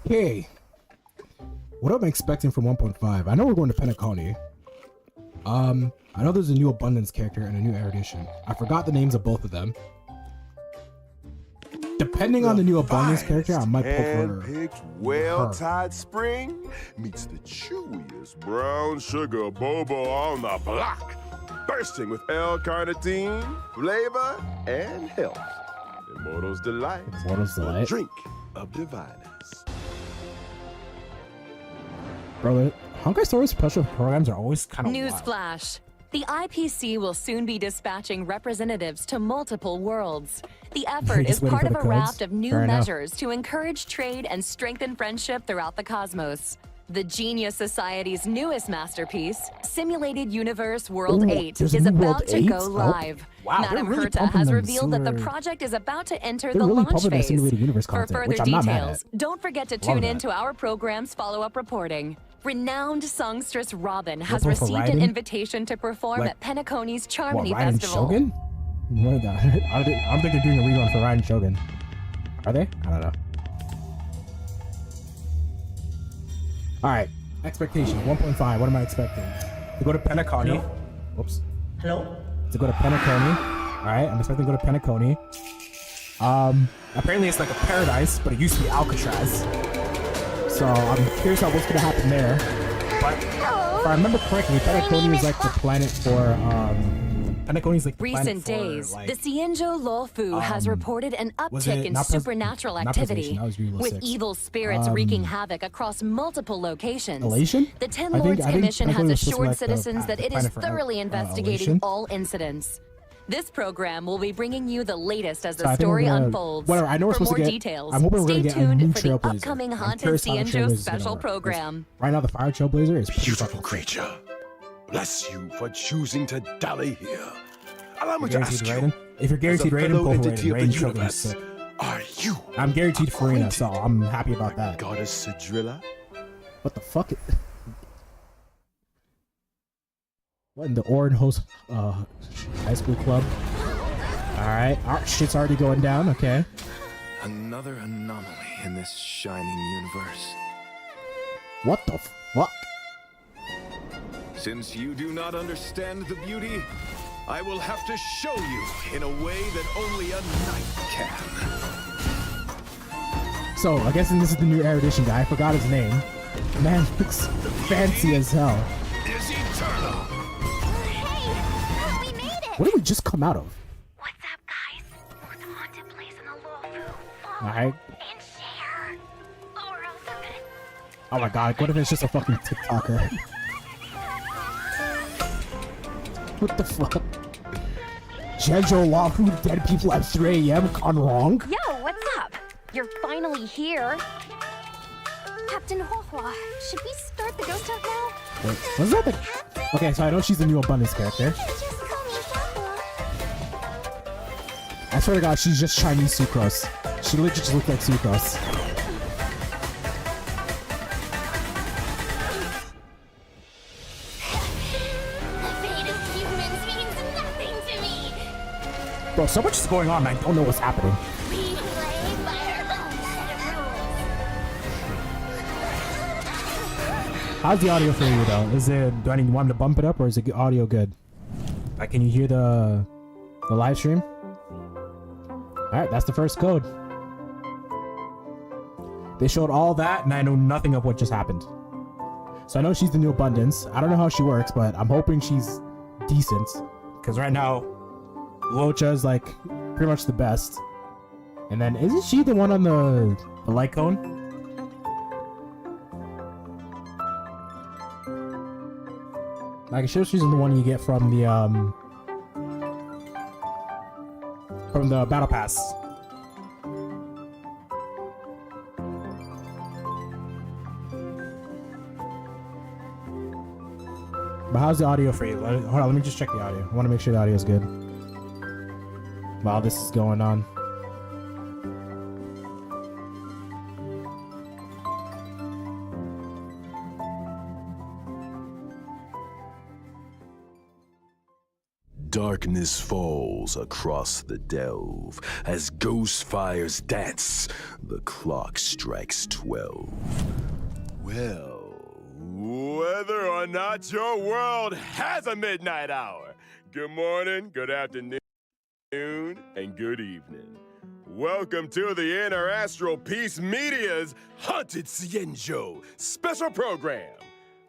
Okay. What am I expecting from 1.5? I know we're going to Penacony. I know there's a new Abundance character and a new Erudition. I forgot the names of both of them. Depending on the new Abundance character, I might pull for hand-picked, well-tied spring meets the chewiest brown sugar boba on the block. Bursting with L-carnitine, flavor, and health. Immortal's Delight. Immortal's Delight. A drink of diviners. Bro, Honkai Story special programs are always kind of Newsflash. The IPC will soon be dispatching representatives to multiple worlds. The effort is part of a raft of new measures to encourage trade and strengthen friendship throughout the cosmos. The Genius Society's newest masterpiece, Simulated Universe World 8, is about to go live. Madame Herta has revealed that the project is about to enter the launch phase. For further details, don't forget to tune in to our program's follow-up reporting. Renowned songstress Robin has received an invitation to perform at Penacony's Charmony Festival. Shogun? I don't think they're doing a rerun for Raiden Shogun. Are they? I don't know. Alright, expectation 1.5. What am I expecting? To go to Penacony. Whoops. Hello? To go to Penacony. Alright, I'm expecting to go to Penacony. Apparently it's like a paradise, but it used to be Alcatraz. So I'm curious about what's gonna happen there. But if I remember correctly, Penacony is like the planet for Penacony is like the recent planet for, days, like, the Xianzhou Luofu has reported an uptick in supernatural activity, with evil spirits wreaking havoc across multiple locations. Elation? The Ten Lords Commission has assured citizens that it is for thoroughly investigating Elation? all incidents. This program will be bringing you the latest as the story unfolds. Whatever, I know we're for supposed more to get, details, I'm hoping we're stay gonna get a new tuned for the Trailblazer. upcoming I'm Haunted curious how the Xianzhou Trailblazer is special gonna work. program. Right now, the Fire Trailblazer is Beautiful creature. Bless you for choosing to dally here. Allow me to ask you, if you're guaranteed Raiden, pull for entity of the Raiden Shogun is universe, sick. are you I'm guaranteed Farina, so I'm happy about that. Goddess Cedrilla? What the fuck? What in the Orin Host High School Club? Alright, our shit's already going down, okay. Another anomaly in this shining universe. What the fuck? Since you do not understand the beauty, I will have to show you in a way that only a knight can. So, I'm guessing this is the new Erudition guy. I forgot his name. Man looks fancy as hell. Is eternal. Hey, we made it! What did we just come out of? What's up, guys? Most haunted place in the Luofu. Follow Alright. and share. Or else I'm gonna... Oh my god, what if it's just a fucking TikToker? What the fuck? Genshin Luofu, dead people at 3 a.m. gone wrong? Yo, what's up? You're finally here. Captain Huohua, should we start the ghost talk now? Wait, what's that? Okay, so I know she's the new Abundance character. Just call me Huohua. I swear to god, she's just Chinese Sucrose. She literally just looks like Sucrose. The fate of humans means nothing to me. Bro, so much is going on, I don't know what's happening. We play by our own set of rules. How's the audio for you though? Is it, do I need want to bump it up or is the audio good? Like, can you hear the live stream? Alright, that's the first code. They showed all that and I know nothing of what just happened. So I know she's the new Abundance. I don't know how she works, but I'm hoping she's decent. Because right now, Locha is like pretty much the best. And then, isn't she the one on the light cone? Like, I'm sure she's the one you get from the battle pass. But how's the audio for you? Hold on, let me just check the audio. I want to make sure the audio is good while this is going on. darkness falls across the delve, as ghost fires dance, the clock strikes 12. Well, whether or not your world has a midnight hour, good morning, good afternoon, and good evening. Welcome to the Inner Astral Peace Media's Haunted Cienjo special program.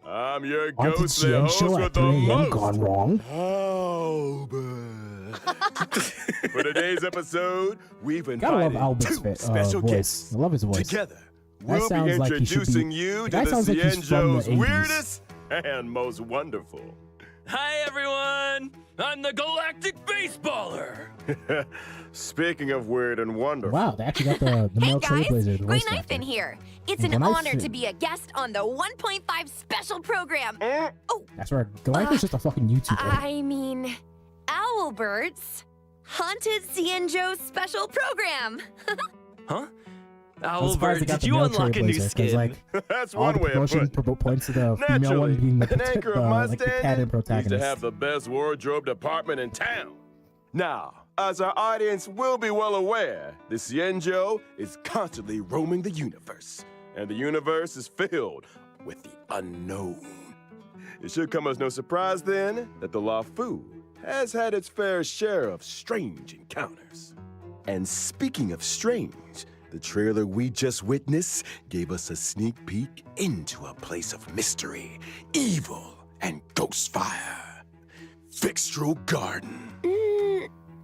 I'm your ghostly host with the most gone wrong. Albert. For today's episode, we've Gotta love invited Albert's two special voice. guests. I love his voice. Together, That we'll be sounds like he should introducing be- you the to guy the sounds like he's from the Cienjo's 80s. weirdest and most wonderful. Hi, everyone! I'm the Galactic Baseballer! Speaking of weird and wonderful. Wow, they actually got the Hey male guys, trailblazer. the Grey voice Knife actor. in here. It's Grey an Knife honor in- to be a guest on the 1.5 special program. Oh, That's right. Goliath is just a fucking YouTuber. I mean, Owlbert's Haunted Cienjo special program. Huh? I'm surprised they Owlbert, got did the you male unlock a new trailblazer, 'cause, skin? like, That's all one the way of promotion putting it. points to the female Naturally, one being the, an anchor of my like the standing canon needs to protagonist. have the best wardrobe department in town. Now, as our audience will be well aware, the Cienjo is constantly roaming the universe, and the universe is filled with the unknown. It should come as no surprise then that the Lafu has had its fair share of strange encounters. And speaking of strange, the trailer we just witnessed gave us a sneak peek into a place of mystery, evil, and ghost fire. Fixtral Garden.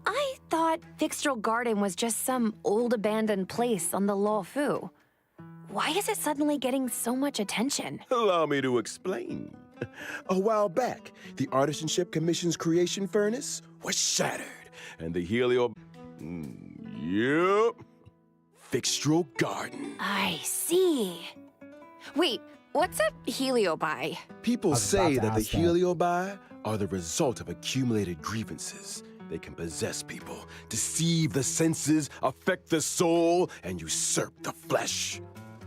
I thought Fixtral Garden was just some old abandoned place on the Luofu. Why is it suddenly getting so much attention? Allow me to explain. A while back, the Artisanship Commission's creation furnace was shattered, and the Helio... Yup. Fixtral Garden. I see. Wait, what's a heliobi? People I was about say to that the ask that. Heliobi are the result of accumulated grievances. They can possess people, deceive the senses, affect the soul, and usurp the flesh.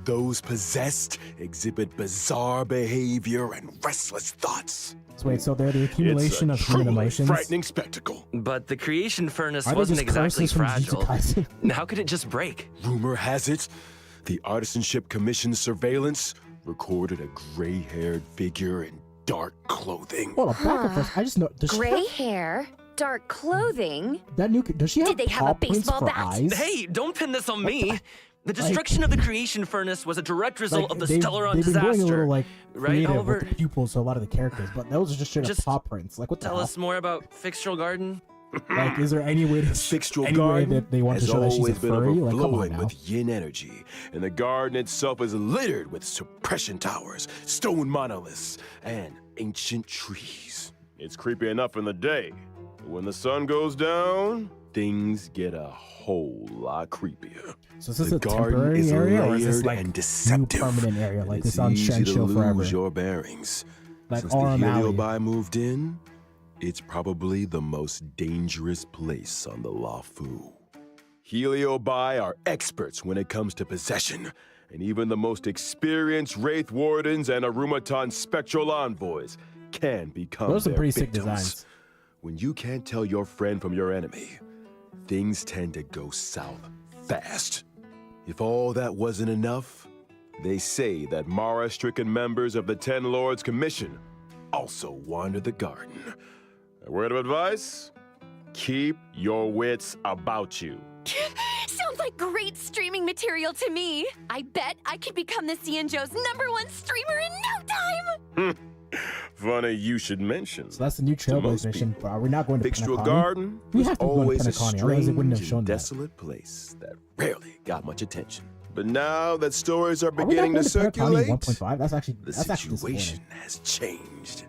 Those possessed exhibit bizarre behavior and restless thoughts. So wait, so they're the accumulation It's of a human truly emotions? frightening spectacle. But the creation furnace Are they wasn't just exactly curses from fragile. Jujutsu Kaisen? How could it just break? Rumor has it, the Artisanship Commission's surveillance recorded a gray-haired figure in dark clothing. Hold on, back up first. I just know. Does she Gray have, hair, dark clothing. that new? Does she have Did they have a paw prints baseball for bat? eyes? Hey, don't pin this on me! The destruction of the creation furnace was a direct result Like, of the they've Stellaron been disaster. going a little like right, creative with Albert? the pupils to a lot of the characters, but those are just straight up Just paw prints. Like what the Tell hell? us more about Fixtral Garden? Like, is there any way to Fixtral any way Garden that they want to has show that she's a always been furry? Like, come on overflowing now. with yin energy, and the garden itself is littered with suppression towers, stone monoliths, and ancient trees. It's creepy enough in the day, but when the sun goes down, things get a whole lot creepier. So is this The a garden temporary is area or is this layered like and new deceptive, permanent area? and Like it's this on easy to Show lose forever? your bearings. Like Since the Aurum Alley. Heliobi moved in, it's probably the most dangerous place on the Luofu. Heliobi are experts when it comes to possession, and even the most experienced Wraith Wardens and Arumaton Spectral Envoys can become Those are their pretty sick victims. designs. When you can't tell your friend from your enemy, things tend to go south fast. If all that wasn't enough, they say that Mara-stricken members of the Ten Lords Commission also wander the garden. A word of advice? Keep your wits about you. Sounds like great streaming material to me. I bet I could become the Cienjo's #1 streamer in no time. Funny you should mention. So that's the new To most Trailblaze mission. But are we not going to Fixtral Penacony? Garden We was have to go to always a Penacony, otherwise they wouldn't have strange shown and that. desolate place that rarely got much attention. But now that stories are Are we not beginning going to to Penacony circulate, 1.5? That's actually the disappointing. situation has changed.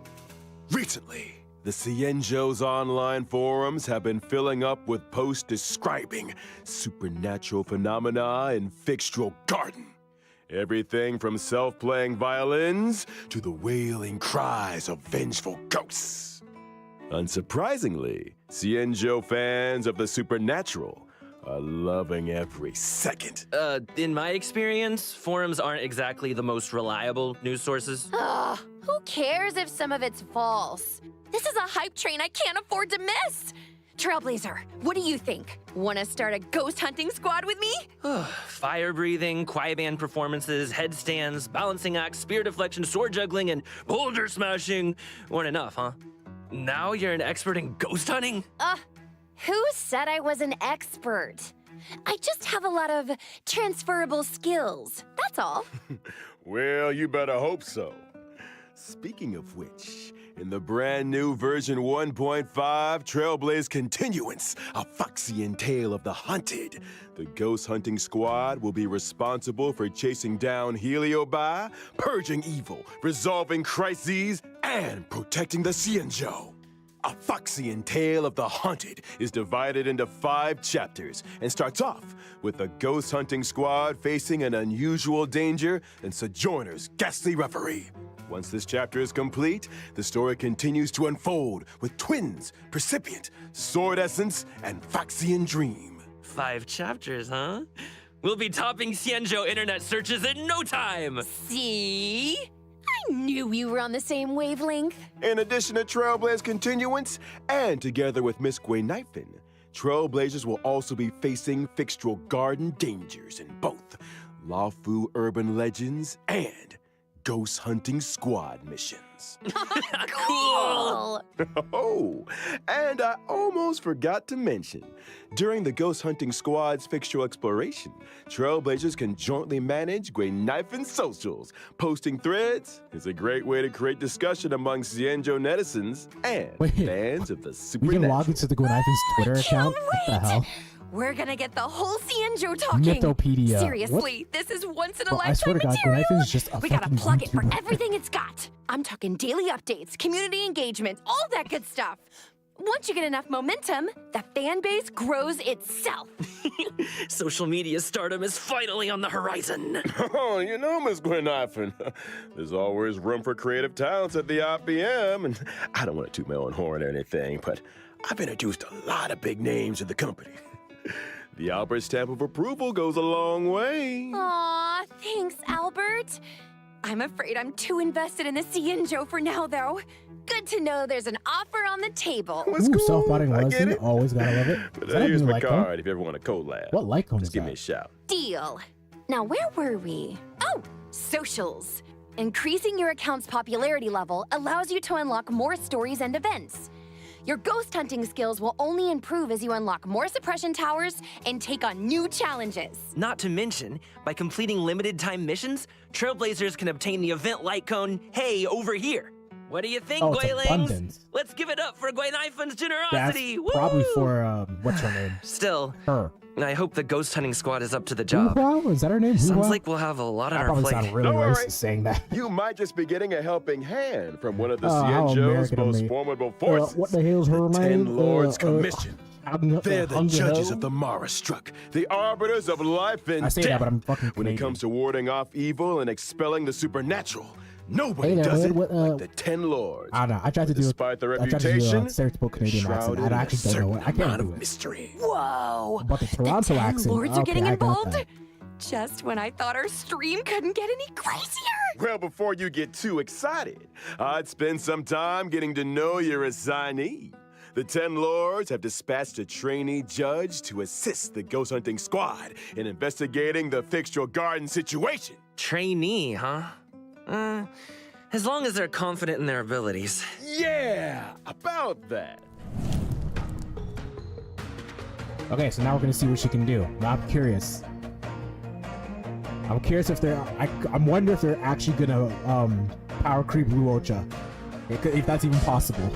Recently, the Cienjo's online forums have been filling up with posts describing supernatural phenomena in Fixtral Garden. Everything from self-playing violins to the wailing cries of vengeful ghosts. Unsurprisingly, Cienjo fans of the supernatural are loving every second. In my experience, forums aren't exactly the most reliable news sources. Ugh, who cares if some of it's false? This is a hype train I can't afford to miss. Trailblazer, what do you think? Want to start a ghost hunting squad with me? Fire breathing, quiet band performances, headstands, balancing acts, spear deflection, sword juggling, and boulder smashing weren't enough, huh? Now you're an expert in ghost hunting? Who said I was an expert? I just have a lot of transferable skills, that's all. Well, you better hope so. Speaking of which, in the brand new version 1.5 Trailblaze Continuance, a Foxian Tale of the Hunted, the Ghost Hunting Squad will be responsible for chasing down Heliobi, purging evil, resolving crises, and protecting the Xianzhou. A Foxian Tale of the Hunted is divided into 5 chapters and starts off with the Ghost Hunting Squad facing an unusual danger and Sojourner's ghastly referee. Once this chapter is complete, the story continues to unfold with twins, Percipient, Sword Essence, and Foxian Dream. 5 chapters, huh? We'll be topping Xianzhou internet searches in no time! See? I knew we were on the same wavelength. In addition to Trailblaze Continuance, and together with Miss Gwenifin, Trailblazers will also be facing Fixtral Garden dangers in both Lawfu Urban Legends and Ghost Hunting Squad missions. Cool. Oh, and I almost forgot to mention, during the Ghost Hunting Squad's fixtural exploration, Trailblazers can jointly manage Gwynifen's socials. Posting threads is a great way to create discussion among Xianzhou netizens and fans of the We supernatural. can log into the Gwenifen's Twitter account? What the hell? We're gonna get the whole Xianzhou talking. Mythopedia. Seriously, this is once in a I swear lifetime to God, material. Gwenifen's just a We gotta fucking plug it for YouTuber. everything it's got. I'm talking daily updates, community engagement, all that good stuff. Once you get enough momentum, the fan base grows itself. Social media stardom is finally on the horizon. Oh, you know, Miss Gwenifin, there's always room for creative talents at the IPM, and I don't want to toot my own horn or anything, but I've introduced a lot of big names to the company. The Albert stamp of approval goes a long way. Aw, thanks, Albert. I'm afraid I'm too invested in the Xianzhou for now, though. Good to know there's an offer on the table. What's Ooh, cool? self-botting I get lesson. it. Always gotta love it. But Is that a here's new my like card code? if you ever want to collab. What like code Just is give that? me a shout. Deal. Now, where were we? Oh, socials. Increasing your account's popularity level allows you to unlock more stories and events. Your ghost hunting skills will only improve as you unlock more suppression towers and take on new challenges. Not to mention, by completing limited time missions, Trailblazers can obtain the event light cone, hey, over here. What do you think, Oh, it's Gwaylings? abundance. Let's give it up for Gwynifen's That's generosity! probably Woo! for, what's her name? Still, Her. I hope the ghost hunting squad is up to the job. Hoo-hwa? Is that her name? Sounds Hoo-hwa? like we'll have a lot on I our probably plate. sound really Don't worry. racist saying that. You might just be getting a helping hand from one of the How Xianzhou's American of most me. formidable forces. What the hell's her the name? 10 Lords Commission. They're the Hunger judges Ho? of the Mara Struck, the arbiters of life and I say death. that, but I'm fucking When it Canadian. comes to warding off evil and expelling the supernatural, nobody Hey there, does man, it what, like the 10 Lords. I don't know. I tried to do Despite their I tried to do a reputation, stereotypical Canadian accent. shrouded in I a actually don't know certain it. I can't amount do of it. mystery. Whoa! But the Toronto the 10 accent. Lords are Okay, getting I got involved? that. Just when I thought our stream couldn't get any crazier. Well, before you get too excited, I'd spend some time getting to know your assignee. The 10 Lords have dispatched a trainee judge to assist the ghost hunting squad in investigating the Fixtral Garden situation. Trainee, huh? As long as they're confident in their abilities. Yeah, about that. Okay, so now we're gonna see what she can do. Now I'm curious. I'm curious if they're. I'm wondering if they're actually gonna power creep Blue Ocha, if that's even possible.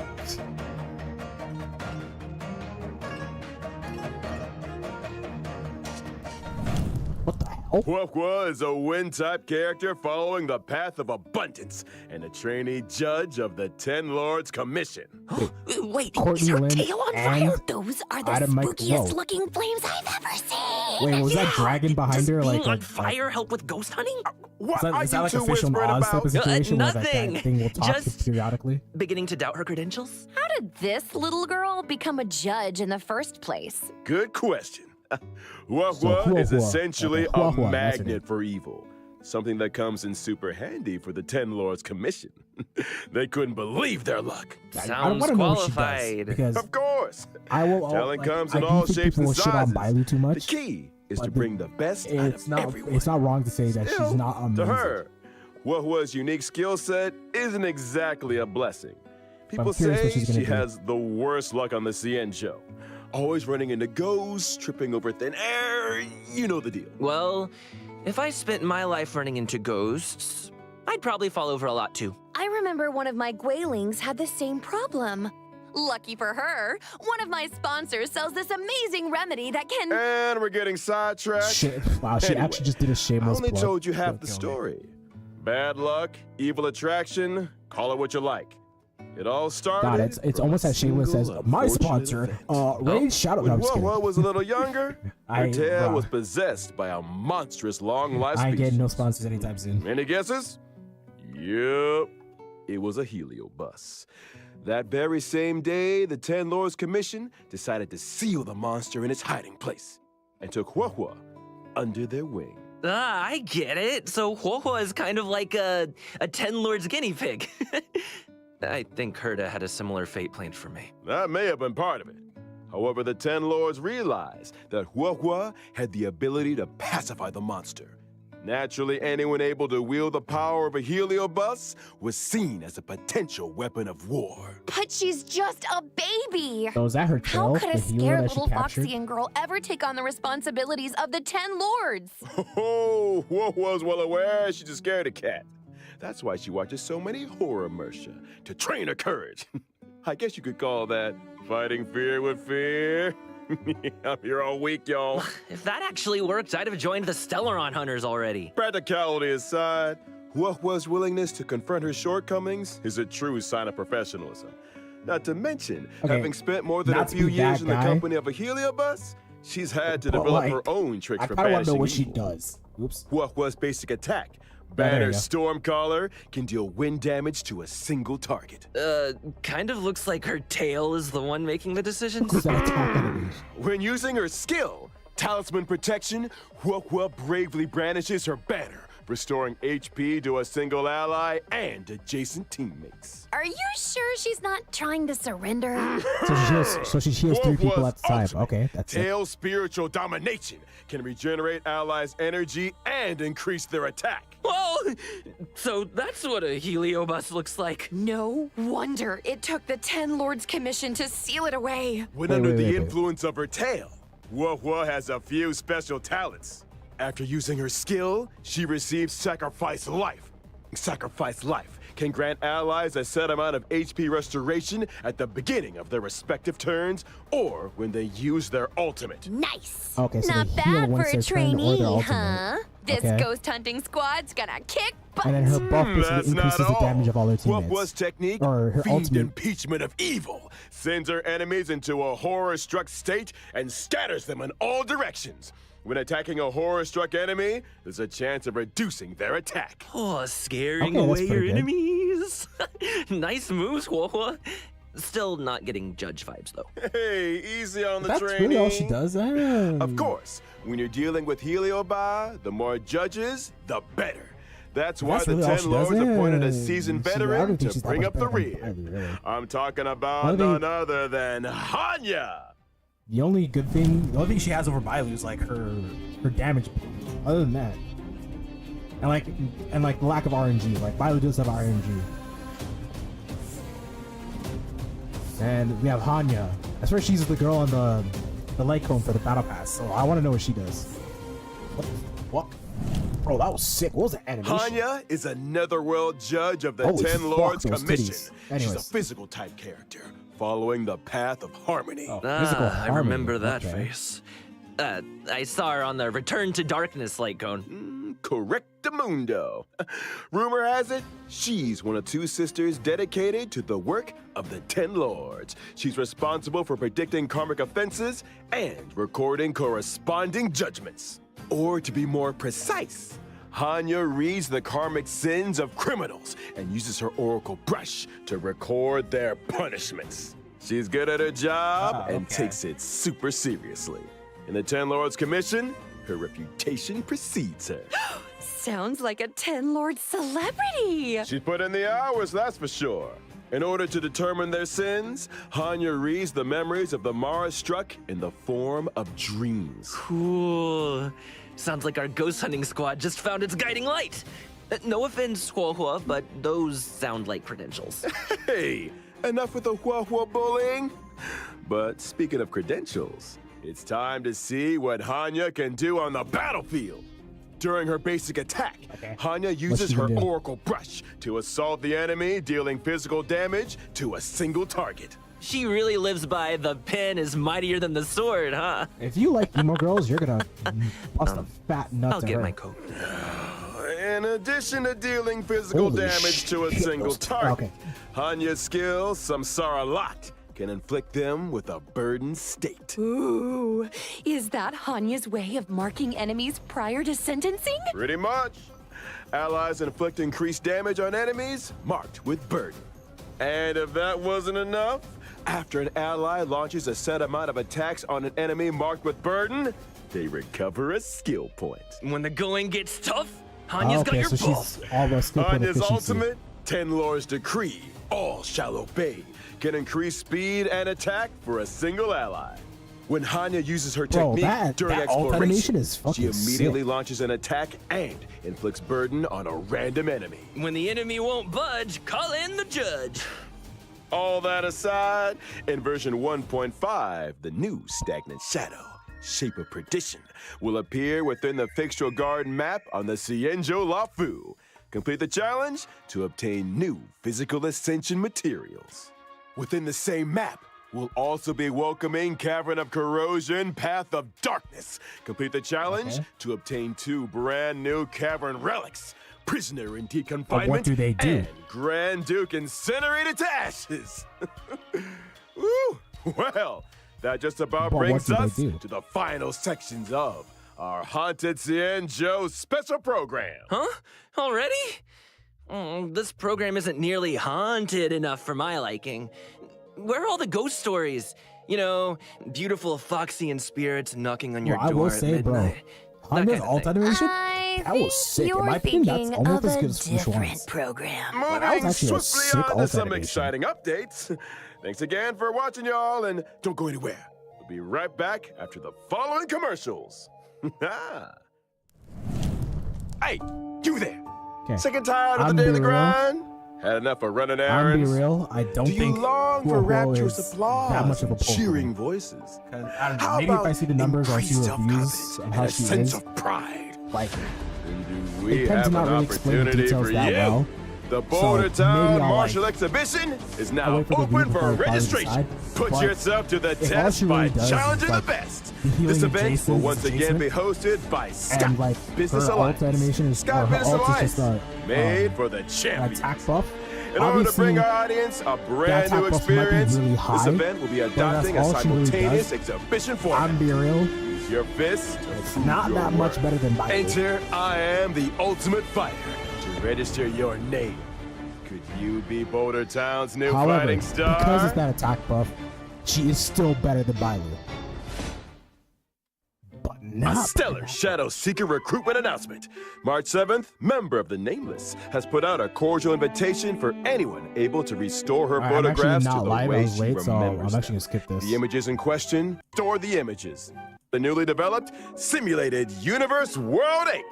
What the hell? Huahua is a wind-type character following the path of abundance and a trainee judge of the 10 Lords Commission. Wait, Courtney is your Lynn tail on and fire? Those are the Adam Mike- spookiest whoa. looking flames I've ever seen. Wait, was that dragon behind Does her? being Like, on a, fire help with ghost hunting? What is that, are is that you like two a fish on whispering Oz type about? of situation where nothing. that thing will talk Just- periodically? Beginning to doubt her credentials? How did this little girl become a judge in the first place? Good question. Huahua So is Huahua. essentially Okay, Huahua, a that's her name. magnet for evil, something that comes in super handy for the 10 Lords Commission. They couldn't believe their luck. I Sounds want to know what she does qualified. because Of course. I will. Talent comes in I do all think shapes people and will shit on sizes. Bailu too The much. key is but to bring the best out It's of not. everyone. It's not wrong to say that Still, she's not amazing. To her, Huahua's unique skill set isn't exactly a blessing. People curious what say she's gonna she do. has the worst luck on the CN show. Always running into ghosts, tripping over thin air, you know the deal. Well, if I spent my life running into ghosts, I'd probably fall over a lot too. I remember one of my Guilings had the same problem. Lucky for her, one of my sponsors sells this amazing remedy that can... And we're getting sidetracked. Shit. Wow, she Anyway, actually just did a I shameless only plug. told you half the Kill me. story. Bad luck, evil attraction, call it what you like. It all started. God, it's from almost a as shameless as single my unfortunate sponsor. event. Raid shout out. When No, I'm just kidding. Huahua was a little younger, her tail bruh. was possessed by a monstrous long-life I ain't species. getting no sponsors anytime soon. Any guesses? Yep, it was a heliobus. That very same day, the Ten Lords Commission decided to seal the monster in its hiding place and took Huahua under their wing. Ah, I get it. So Huahua is kind of like a 10 Lords guinea pig. I think Herta had a similar fate planned for me. That may have been part of it. However, the Ten Lords realized that Huahua had the ability to pacify the monster. Naturally, anyone able to wield the power of a heliobus was seen as a potential weapon of war. But she's just a baby! So is that her tail? How could a the helo scared that she little captured? Foxian girl ever take on the responsibilities of the 10 Lords? Oh, Huahua's well aware she's a scaredy cat. That's why she watches so many horror mercia, to train her courage. I guess you could call that fighting fear with fear. I'm here all week, y'all. If that actually worked, I'd have joined the Stellaron Hunters already. Practicality aside, Huahua's willingness to confront her shortcomings is a true sign of professionalism. Not to mention, Okay, having spent more than a not to few be years that in the guy, company of a heliobus, she's had to but, develop like, her own tricks I for kind of want to banishing know what she evil. does. Oops. Huahua's basic attack, there you Banner go. Stormcaller, can deal wind damage to a single target. Kind of looks like her tail is the one making the decisions. Who's that attack enemies? When using her skill, Talisman Protection, Huahua bravely brandishes her banner, restoring HP to a single ally and adjacent teammates. Are you sure she's not trying to surrender? So she heals 3 people at the time. Ultimate Okay, that's it. Tail Spiritual Domination can regenerate allies' energy and increase their attack. Well, so that's what a heliobus looks like. No wonder it took the 10 Lords Commission to seal it away. When Wait, under wait, the wait, wait. influence of her tail, Huahua has a few special talents. After using her skill, she receives Sacrifice Life. Sacrifice Life can grant allies a set amount of HP restoration at the beginning of their respective turns or when they use their ultimate. Nice. Okay, so Not they heal bad for once a their turn or their trainee, ultimate. huh? This Okay. ghost hunting squad's gonna kick butt. And then her buff That's basically not increases the all. damage of all her teammates. Huahua's technique, Or her Fiend ultimate. Impeachment of Evil, sends her enemies into a horror-struck state and scatters them in all directions. When attacking a horror-struck enemy, there's a chance of reducing their attack. Oh, scaring Okay, that's away your pretty good. enemies. Nice moves, Huahua. Still not getting judge vibes, though. Hey, easy on the That's trainee. really all she does. Of course, when you're dealing with Heliobi, the more judges, the better. That's why That's the really all 10 she does. Lords appointed a Yeah. seasoned See, I veteran don't think to she's that bring much up the better than rear. Bradley, really. I'm talking about One none thing- other than Hanya. The only thing she has over Bailu is like her damage. Other than that, and like the lack of RNG. Like Bailu does have RNG. And we have Hanya. That's where she's the girl on the light cone for the battle pass. So I want to know what she does. What? Bro, that was sick. What was the animation? Hanya is a netherworld judge of the Holy 10 fuck, Lords those Commission. titties. She's a Anyways. physical type character, following the path of harmony. Oh, physical I harmony, remember that okay. face. I saw her on the Return to Darkness light cone. Correctamundo. Rumor has it, she's one of 2 sisters dedicated to the work of the 10 Lords. She's responsible for predicting karmic offenses and recording corresponding judgments. Or to be more precise, Hanya reads the karmic sins of criminals and uses her oracle brush to record their punishments. She's good at her job and okay. takes it super seriously. In the 10 Lords Commission, her reputation precedes her. Sounds like a 10-lord celebrity! She's put in the hours, that's for sure. In order to determine their sins, Hanya reads the memories of the Mara struck in the form of dreams. Cool. Sounds like our ghost hunting squad just found its guiding light. No offense, Hua Hua, but those sound like credentials. Hey, enough with the hua bullying. But speaking of credentials, it's time to see what Hanya can do on the battlefield. During her basic attack, Hanya uses her Oracle Brush to assault the enemy, dealing physical damage to a single target. She really lives by the pen is mightier than the sword, huh? If you like emo girls, you're gonna bust a fat nut I'll to get her. my coat. In addition to dealing physical Holy damage to a shit, single those- target, okay. Hanya's skills, Samsara Lot, can inflict them with a burdened state. Ooh, is that Hanya's way of marking enemies prior to sentencing? Pretty much. Allies inflict increased damage on enemies marked with burden. And if that wasn't enough, after an ally launches a set amount of attacks on an enemy marked with burden, they recover a skill point. When the going gets tough, Hanya's got Okay, your so back. she's all about skill point Hanya's efficiency. ultimate, 10 Lord's Decree, all shall obey, can increase speed and attack for a single ally. When Hanya uses her Bro, technique during that ult exploration, animation is she fucking immediately sick. launches an attack and inflicts burden on a random enemy. When the enemy won't budge, call in the judge. All that aside, in version 1.5, the new Stagnant Shadow, Shape of Perdition, will appear within the Fixtural Garden map on the Cienjo Lafu. Complete the challenge to obtain new physical ascension materials. Within the same map, we'll also be welcoming Cavern of Corrosion, Path of Darkness. Complete the challenge to obtain 2 brand new cavern relics. Prisoner in deep confinement. what do they do? And Grand Duke incinerated to ashes. Woo! Well, that just about But what brings do they us do? to the final sections of our Haunted Cienjo special program. Huh? Already? This program isn't nearly haunted enough for my liking. Where are all the ghost stories? You know, beautiful Foxian spirits knocking on your Well, I door will at say, bro, midnight. Hanya's kind of alt thing. animation, I that was think sick. In you're my opinion, that's thinking almost of as a good as Switch different Ones. program. that was Moving actually a swiftly sick on to alt some animation. exciting updates. Thanks again for watching, y'all, and don't go anywhere. We'll be right back after the following commercials. Hey, you there! Okay. Sick and tired of I'm the daily be real. grind? Had enough of running I'm errands? be real, I don't Do you think long for Hua Hua rapturous is applause that much of a and pull for cheering me. voices? I don't know, How maybe if about I see the numbers or I see increased reviews self-confidence of and how a she sense is, of pride? like, And do they we tend to have not an really explain the opportunity details for that you? well. The Boulder maybe Town I'll, Martial like, Exhibition is I'll now wait for the open video for before I finally registration. decide, Put but yourself to the if all test she by really does is, challenging like, the best. the healing This of event will Jason's once again be adjacent, hosted by Scott and like Business her Alliance. alt animation is Scott or her Business alt is Alliance, just made for the an champions. attack buff. In order to bring Obviously, our audience a that brand new attack buff might be experience, really this high, event will be but that's adopting a all she really simultaneous does. exhibition I'm format. be real, Use your fist to it's prove not your that much worth. better than Bible. Enter I am the ultimate fighter to register your name. Could you be Boulder Town's new However, fighting star? because it's that attack buff, she is still better than Bailu. But A not stellar Shadow Seeker recruitment announcement. March 7th, member of the Nameless has put out a cordial invitation for anyone able to restore her Alright, I'm actually photographs not to the live. I way was she late, so I'm remembers actually them. gonna skip this. The images in question, store the images. The newly developed Simulated Universe World 8.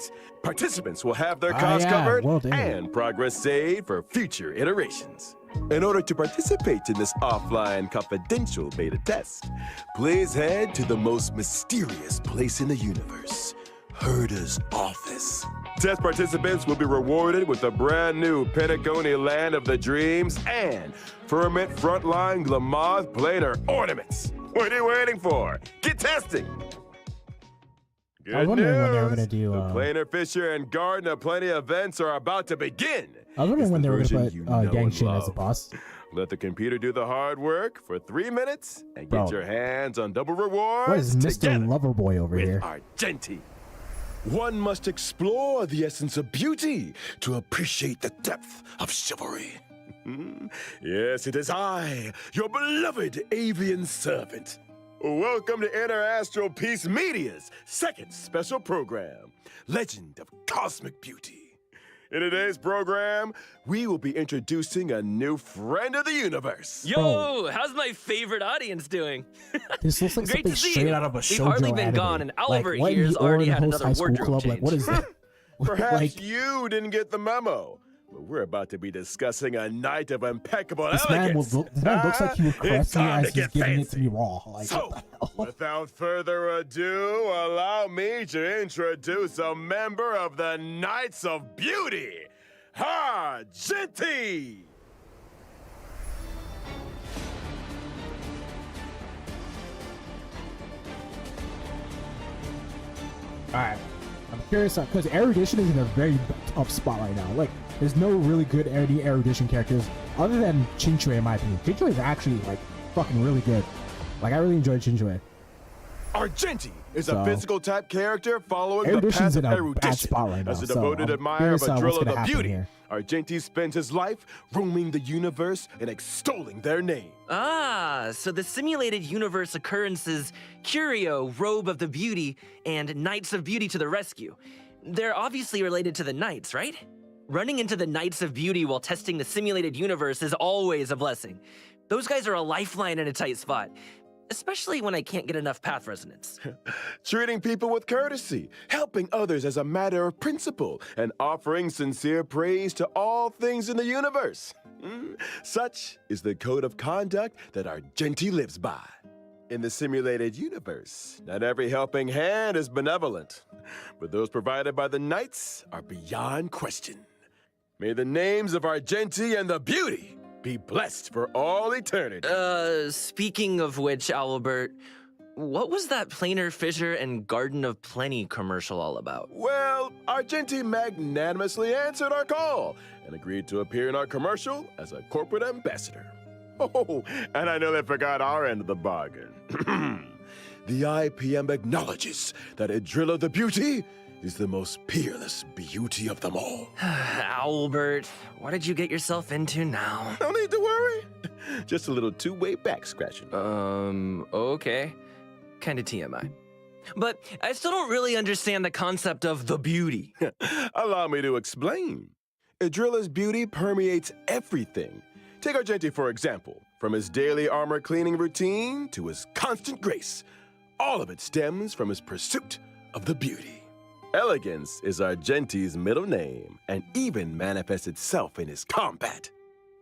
Participants will have their cause covered World 8. and progress saved for future iterations. In order to participate in this offline confidential beta test, please head to the most mysterious place in the universe, Herda's office. Test participants will be rewarded with a brand new Patagonia Land of the Dreams and Firmament Frontline Glamoth Planar Ornaments. What are you waiting for? Get testing! Good I was wondering when they were news. gonna do, The Planar Fisher and Garden of Plenty events are about to begin. I was wondering It's when the they were version gonna you put know and Genshin as love. the boss. Let the computer do the hard work for 3 minutes and get Bro. your hands on double rewards. What is Mr. together Loverboy over with here? Argenti. One must explore the essence of beauty to appreciate the depth of chivalry. Yes, it is I, your beloved avian servant. Welcome to Interastral Peace Media's second special program, Legend of Cosmic Beauty. In today's program, we will be introducing a new friend of the universe. Yo, how's my favorite audience doing? This looks like Great something to see straight you. out of a We've shoujo hardly been anime. gone, and Oliver what in here's the already had Orange another High School wardrobe Club? change. Like, what is that? Perhaps Like, you didn't get the memo, but we're about to be discussing a night of impeccable this man elegance. looks like he would It's caress me time as to he's get giving it to fancy. me raw. Like, So, what the hell? without further ado, allow me to introduce a member of the Knights of Beauty, Genti! Alright. I'm curious because erudition is in a very tough spot right now. Like, there's no really good erudition characters other than Chinchue, in my opinion. Chinchue is actually like fucking really good. Like, I really enjoyed Chinchue. Argenti is So, a physical type character following the erudition's path of in a bad erudition. spot right now, As a so devoted I'm admirer of curious, what's Adrilla gonna the happen Beauty, here. Argenti spends his life roaming the universe and extolling their name. Ah, so the simulated universe occurrences Curio, Robe of the Beauty, and Knights of Beauty to the rescue. They're obviously related to the Knights, right? Running into the Knights of Beauty while testing the simulated universe is always a blessing. Those guys are a lifeline in a tight spot, especially when I can't get enough path resonance. Treating people with courtesy, helping others as a matter of principle, and offering sincere praise to all things in the universe. Such is the code of conduct that Argenti lives by. In the simulated universe, not every helping hand is benevolent, but those provided by the Knights are beyond question. May the names of Argenti and the Beauty be blessed for all eternity. Speaking of which, Albert, what was that Planar Fissure and Garden of Plenty commercial all about? Well, Argenti magnanimously answered our call and agreed to appear in our commercial as a corporate ambassador. Oh, and I know they forgot our end of the bargain. The IPM acknowledges that Adrilla the Beauty is the most peerless beauty of them all. Albert, what did you get yourself into now? No need to worry. Just a little two-way back scratching. Okay. Kinda TMI. But I still don't really understand the concept of the beauty. Allow me to explain. Adrilla's beauty permeates everything. Take Argenti, for example. From his daily armor cleaning routine to his constant grace, all of it stems from his pursuit of the beauty. Elegance is Argenti's middle name and even manifests itself in his combat.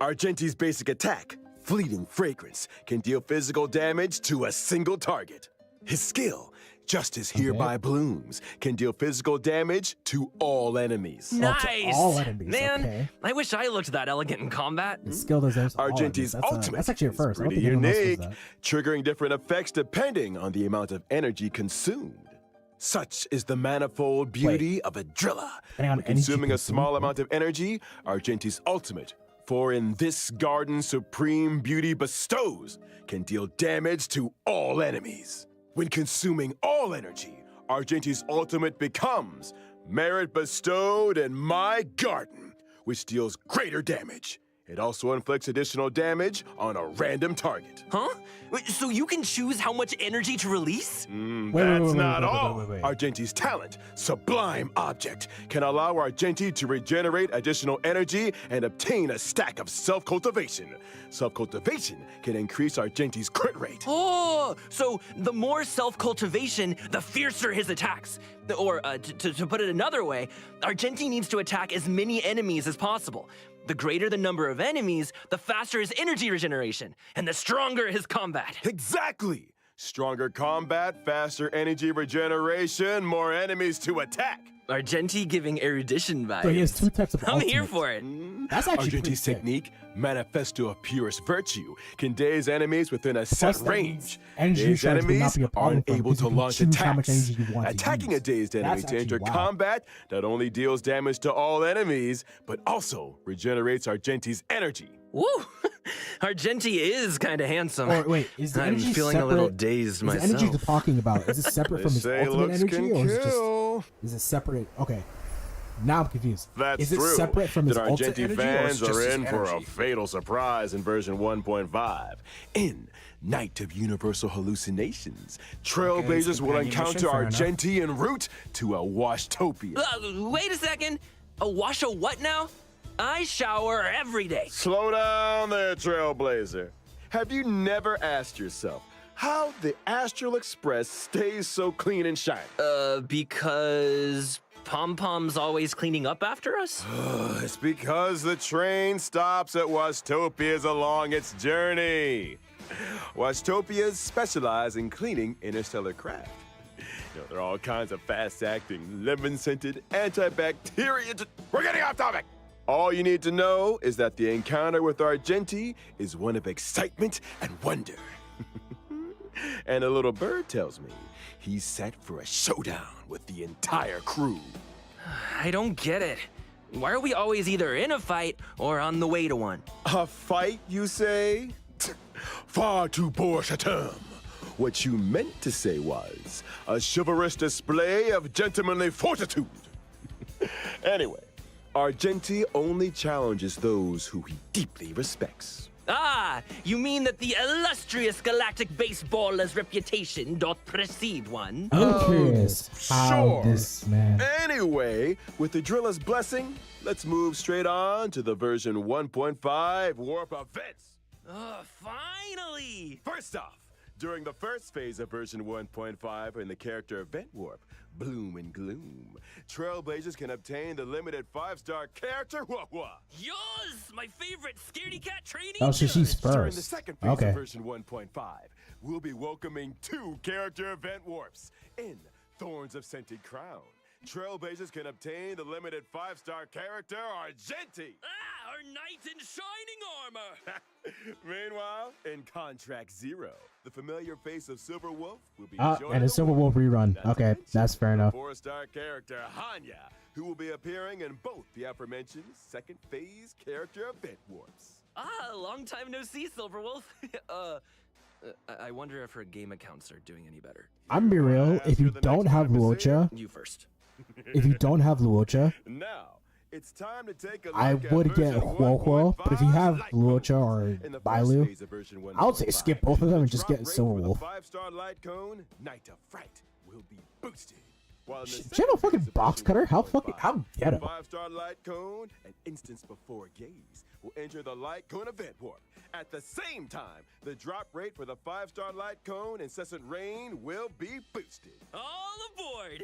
Argenti's basic attack, Fleeting Fragrance, can deal physical damage to a single target. His skill, Justice Hereby Blooms, can deal physical damage to all enemies. Nice! all enemies, Man, okay. I wish I looked that elegant in combat. The skill deserves all Argenti's enemies. ultimate That's actually a is first. I don't pretty think anyone else unique, does that. triggering different effects depending on the amount of energy consumed. Such is the manifold beauty of Adrilla. Depending on When energy consuming a consumed, small what? amount of energy, Argenti's ultimate, for in this garden supreme beauty bestows, can deal damage to all enemies. When consuming all energy, Argenti's ultimate becomes Merit Bestowed in My Garden, which deals greater damage. It also inflicts additional damage on a random target. Huh? Wait, so you can choose how much energy to release? That's not all. wait. Argenti's talent, Sublime Object, can allow Argenti to regenerate additional energy and obtain a stack of self-cultivation. Self-cultivation can increase Argenti's crit rate. Oh, so the more self-cultivation, the fiercer his attacks. Or, to put it another way, Argenti needs to attack as many enemies as possible. The greater the number of enemies, the faster his energy regeneration, and the stronger his combat. Exactly! Stronger combat, faster energy regeneration, more enemies to attack. Argenti giving erudition vibes. So he has two types of I'm here ultimates. for it. That's actually pretty Argenti's sick. technique, Manifesto of Purest Virtue, can daze enemies within a set Plus, that means range. energy Dazed recharge would not enemies be a are problem for him able because to you can launch choose how much attacks. energy you want to Attacking use. a dazed enemy That's to enter actually wild. combat not only deals damage to all enemies, but also regenerates Argenti's energy. Woo! Argenti is kind of handsome. Or wait, is the I'm energy feeling separate? a little dazed is myself. the energy you're talking about, is it separate from his They say ultimate looks energy, can or is it kill. just is it separate? Okay, Now I'm confused. That's is it true. separate from his That ultra Argenti energy, or fans it's just are his in for a energy? fatal surprise in version 1.5. In Night of Universal Hallucinations, Trailblazers will encounter Argenti en route to a Washtopia. Wait a second. A wash a what now? I shower every day. Slow down there, Trailblazer. Have you never asked yourself how the Astral Express stays so clean and shiny? Because Pom-Pom's always cleaning up after us? It's because the train stops at Washtopias along its journey. Washtopias specialize in cleaning interstellar craft. You know, there are all kinds of fast-acting, lemon-scented, antibacterial... We're getting off topic! All you need to know is that the encounter with Argenti is one of excitement and wonder. And a little bird tells me he's set for a showdown with the entire crew. I don't get it. Why are we always either in a fight or on the way to one? A fight, you say? Far too poor a term. What you meant to say was a chivalrous display of gentlemanly fortitude. Anyway, Argenti only challenges those who he deeply respects. Ah, you mean that the illustrious galactic baseballer's reputation doth precede one? I'm curious how sure. this man. Anyway, with the driller's blessing, let's move straight on to the version 1.5 warp events. Finally! First off, during the first phase of version 1.5 in the character event warp, Bloom and Gloom, Trailblazers can obtain the limited 5-star character Wah-Wah. Yours, my favorite scaredy cat training. Oh, so she's During the first. second phase Okay. of version 1.5, we'll be welcoming 2 character event warps. In Thorns of Scented Crown, Trailblazers can obtain the limited 5-star character Argenti. Ah, our knight in shining armor. Meanwhile, in Contract Zero, the familiar face of Silver Wolf will be And a Silver Wolf rerun. Okay, that's fair enough. 4-star character Hanya, who will be appearing in both the aforementioned second phase character event warps. Ah, long time no see, Silverwolf. I wonder if her game accounts are doing any better. I'm be real. If you don't have Luocha, You first. if you don't have Luocha, Now, it's time to take a look I at would get version Huohuo, but if you have 1.5 light Luocha cones. or In the first Bailu, phase of version I would say 1.5, skip both of them and the just drop get rate Silver for the Wolf. 5-star light cone, Night of Fright, will be boosted. While in the She have a second fucking phase of box version cutter? How 1.5, fucking how ghetto? 5-star light cone, an instance before gaze, will enter the light cone event warp. At the same time, the drop rate for the 5-star light cone Incessant Rain will be boosted. All aboard!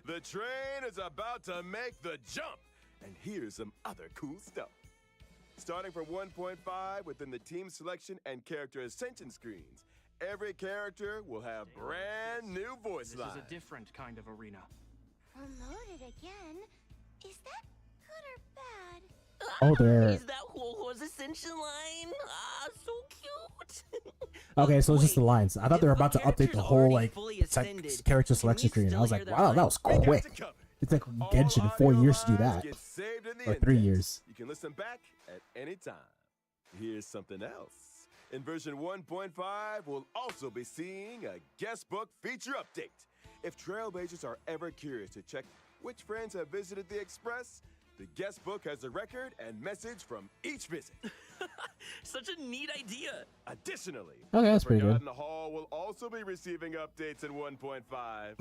The train is about to make the jump. And here's some other cool stuff. Starting from 1.5 within the team selection and character ascension screens, every character will have brand new voice lines. This is a different kind of arena. Promoted again? Is that good or bad? Oh, there. Is that Huohuo's ascension line? Ah, so cute. Okay, so it's just the Wait, lines. I thought if they were a about to update character's the whole already like fully ascended, character can selection we screen. I still was hear like, that wow, line? that was We got quick. you covered. It's like All Genshin, 4 audio years to do lines that. get saved in the Or 3 index. years. You can listen back at any time. Here's something else. In version 1.5, we'll also be seeing a guest book feature update. If Trailblazers are ever curious to check which friends have visited the Express, the guest book has a record and message from each visit. Such a neat idea. Additionally, Okay, that's the pretty good. Forgotten Hall will also be receiving updates in 1.5.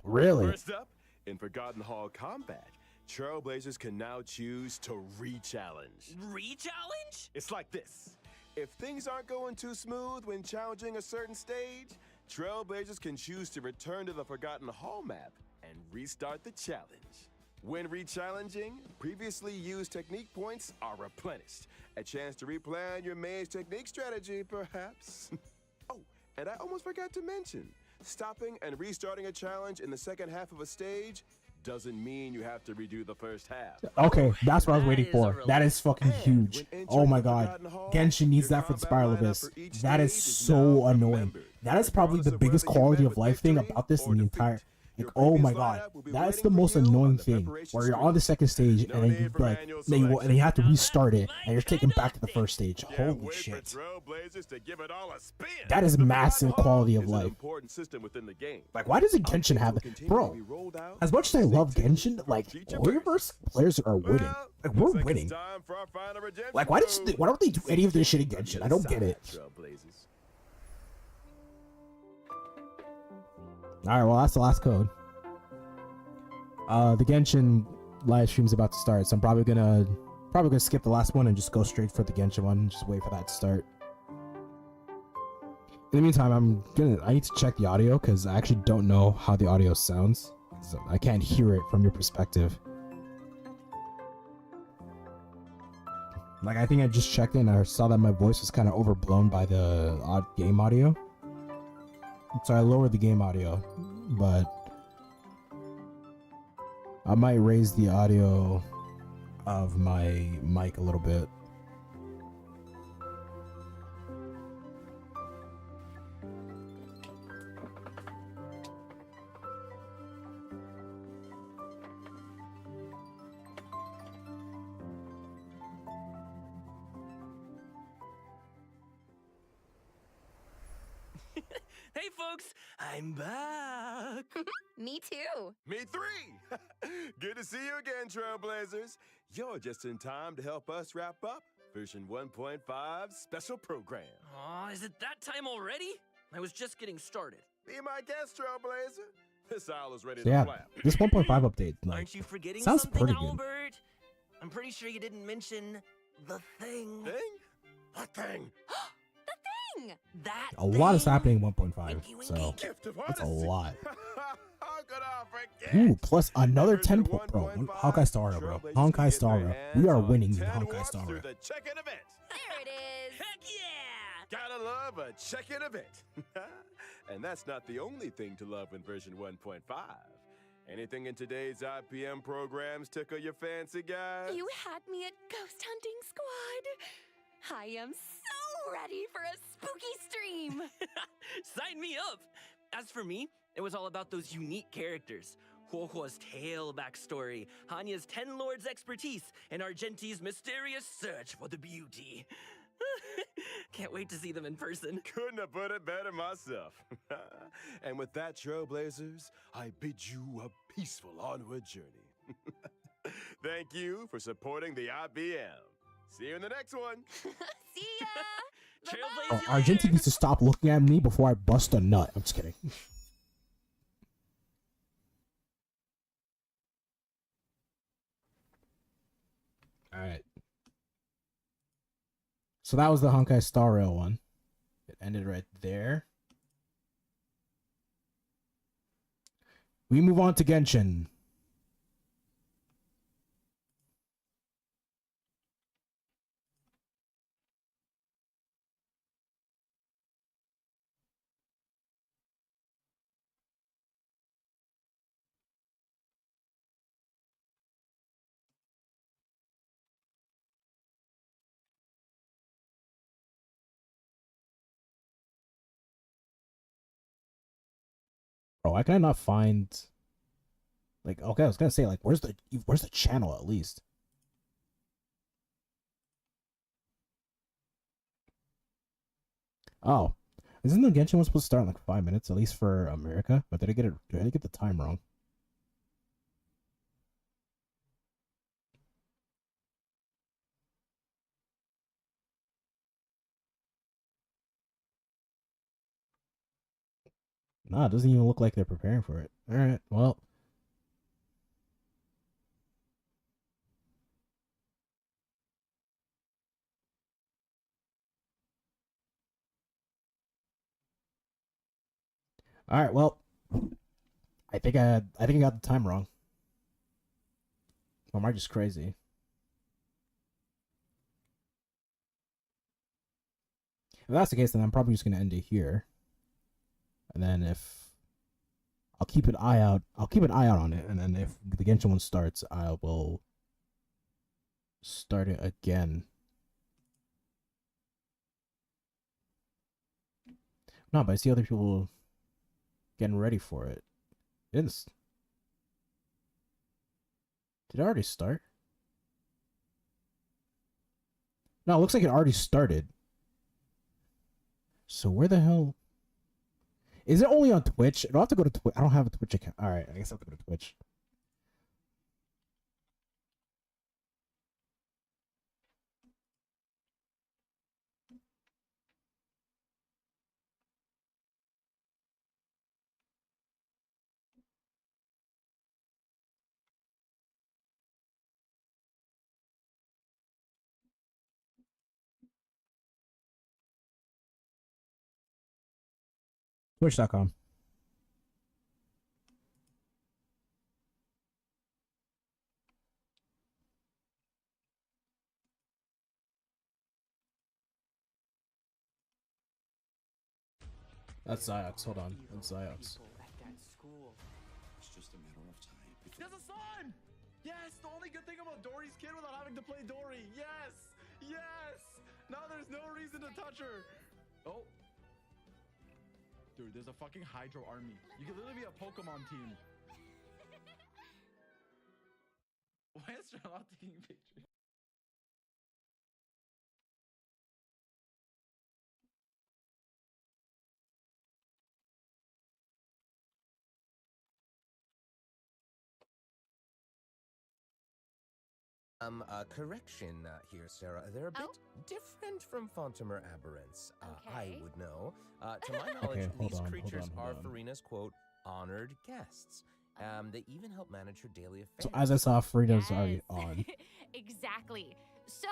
Really? First up, in Forgotten Hall Combat, Trailblazers can now choose to re-challenge. Re-challenge? It's like this. If things aren't going too smooth when challenging a certain stage, Trailblazers can choose to return to the Forgotten Hall map and restart the challenge. When re-challenging, previously used technique points are replenished. A chance to replan your maze technique strategy, perhaps. Oh, and I almost forgot to mention, stopping and restarting a challenge in the second half of a stage doesn't mean you have to redo the first half. Okay, that's what I was That waiting is for. a That is fucking And huge. when Oh my entering the god. Forgotten Hall, Genshin needs your that for the combat Spiral lineup Abyss. for each That is stage is so now annoying. remembered. That is probably the Regardless of biggest whether you quality met of with life thing victory about this or in the defeat, entire Like, oh my god, that's the most annoying thing. Where you're on the second stage and then you like, and then you have to restart it, and you're taken back to the first stage. Holy shit! That is massive quality of life. Like, why doesn't Genshin have that, bro? As much as I love Genshin, like, Warriorverse players are winning. Like, we're winning. Like, why don't they do any of this shit in Genshin? I don't get it. Alright, well, that's the last code. The Genshin live stream's about to start, so I'm probably gonna skip the last one and just go straight for the Genshin one and just wait for that to start. In the meantime, I need to check the audio because I actually don't know how the audio sounds. I can't hear it from your perspective. Like, I think I just checked in and I saw that my voice was kind of overblown by the game audio. So I lowered the game audio, but I might raise the audio of my mic a little bit. Hey folks, I'm back. Me too. Me three! Good to see you again, Trailblazers. You're just in time to help us wrap up version 1.5 special program. Aw, is it that time already? I was just getting started. Be my guest, Trailblazer. This aisle is ready So yeah, to clap. this 1.5 update, like, Aren't you forgetting sounds something, pretty good. Albert? I'm pretty sure you didn't mention the thing. Thing? What thing? That A lot is thing. happening in 1.5, Winky, winky. so Gift of that's a honesty. lot. How could I forget? Ooh, plus another Version 10 point, bro. 1.5, Honkai Star Rail, bro. Trailblazers Honkai can get Star their Rail. We are hands winning on in 10 Honkai warps Star through Rail. the check-in event. There it is. Heck yeah! Gotta love a check-in event. And that's not the only thing to love in version 1.5. Anything in today's IPM programs tickle your fancy, guys? You had me at Ghost Hunting Squad. I am so ready for a spooky stream. Sign me up! As for me, it was all about those unique characters. Huohuo's tale backstory, Hanya's 10 Lords expertise, and Argenti's mysterious search for the beauty. Can't wait to see them in person. Couldn't have put it better myself. And with that, Trailblazers, I bid you a peaceful onward journey. Thank you for supporting the IBM. See you in the next one. See ya. Trailblaze Bro, you Argenti later. needs to stop looking at me before I bust a nut. I'm just kidding. Alright. So that was the Honkai Star Rail one. It ended right there. We move on to Genshin. Bro, why can I not find, like, okay, I was gonna say, like, where's the channel at least? Oh, isn't the Genshin one supposed to start in like 5 minutes at least for America? But did I get the time wrong? Nah, it doesn't even look like they're preparing for it. All right, well. All right, well. I think I got the time wrong. Or am I just crazy? If that's the case, then I'm probably just gonna end it here. And then if I'll keep an eye out on it, and then if the Genshin one starts, I will start it again. No, but I see other people getting ready for it. Did it already start? No, it looks like it already started. So where the hell? Is it only on Twitch? Do I have to go to Twitch? I don't have a Twitch account. Alright, I guess I have to go to Twitch. Twitch.com. That's Ziox. Hold on. That's Ziox. It's just a matter of time. There's a son! Yes, the only good thing about Dory's kid without having to play Dory. Yes! Yes! Now there's no reason to touch her. Oh. Dude, there's a fucking Hydro army. You could literally be a Pokemon team. Why is Charlotte taking pictures? Correction here, Sarah. They're a bit different from Fontamer aberrants. I would know. To my knowledge, these creatures are Farina's, quote, honored guests. They even help manage her daily affairs. So as I saw, Farina's already on. Exactly. So,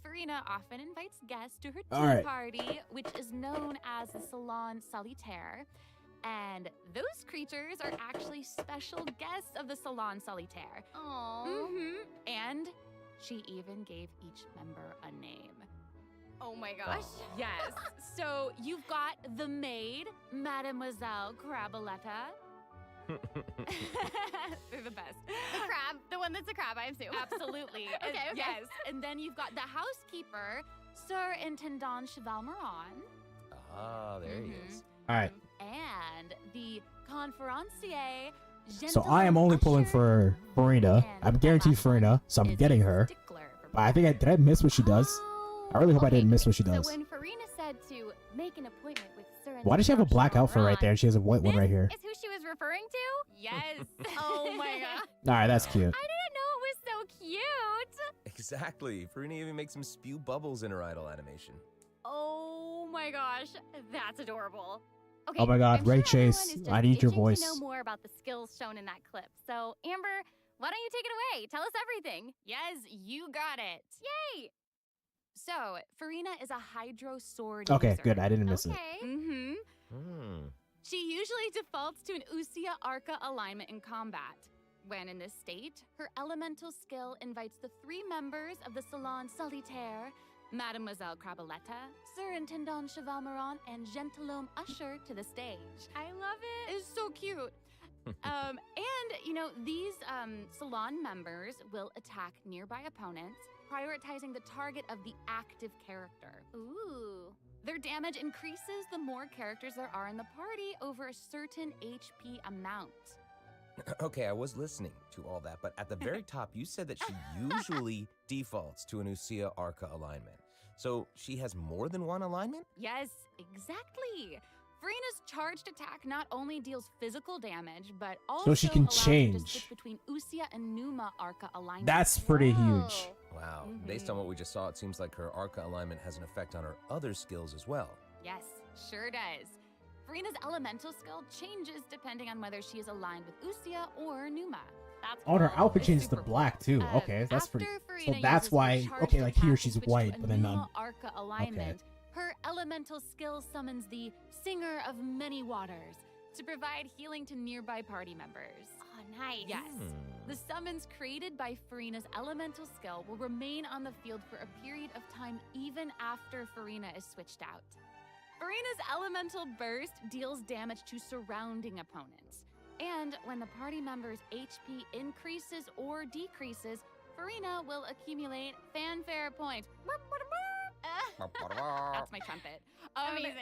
Farina often invites guests to her tea party, which is known as the Salon Solitaire. And those creatures are actually special guests of the Salon Solitaire. Aww. And she even gave each member a name. Oh my gosh. Yes. So you've got the maid, Mademoiselle Craboletta. They're the best. The crab, the one that's a crab, I assume. Absolutely. Okay. Yes. And then you've got the housekeeper, Sir Intendant Cheval Moran. Ah, there he is. All right. And the conferencier. So I am only pulling for Farina. I'm guaranteed Farina, so I'm getting her. But I think did I miss what she does? I really hope I didn't miss what she does. So when Farina said to make an appointment with Sir Why does she have a black outfit right there and she has a white one right here? Is who she was referring to? Yes. Oh my god. Alright, that's cute. I didn't know it was so cute. Exactly. Farina even makes him spew bubbles in her idol animation. Oh my gosh, that's adorable. Okay, Oh my god, I'm Ray sure everyone Chase, is just I need your itching voice. to know more about the skills shown in that clip. So, Amber, why don't you take it away? Tell us everything. Yes, you got it. Yay! So, Farina is a hydro sword Okay, user. good. I didn't miss it. Okay. She usually defaults to an Usia Arca alignment in combat. When in this state, her elemental skill invites the 3 members of the Salon Solitaire, Mademoiselle Craboletta, Sir Intendant Cheval Moran, and Gentilhomme Usher to the stage. I love it. It's so cute. And, you know, these salon members will attack nearby opponents, prioritizing the target of the active character. Ooh. Their damage increases the more characters there are in the party over a certain HP amount. Okay, I was listening to all that, but at the very top, you said that she usually defaults to an Usia Arca alignment. So she has more than one alignment? Yes, exactly. Farina's charged attack not only deals physical damage, but also she can allows her to change. switch between Usia and Numa Arca alignments. That's pretty huge. Whoa. Wow. Based on what we just saw, it seems like her Arca alignment has an effect on her other skills as well. Yes, sure does. Farina's elemental skill changes depending on whether she is aligned with Usia or Numa. That's Oh, and her cool. outfit It's changes to super black cool. too. Okay, that's After pretty. Farina So that's uses her why. charged Okay, like here attack she's to switch white, to a but then Numa Arca alignment. Her elemental skill summons the Singer of Many Waters to provide healing to nearby party members. Oh, nice. Yes. The summons created by Farina's elemental skill will remain on the field for a period of time even after Farina is switched out. Farina's elemental burst deals damage to surrounding opponents. And when the party member's HP increases or decreases, Farina will accumulate fanfare points. That's my trumpet. Amazing.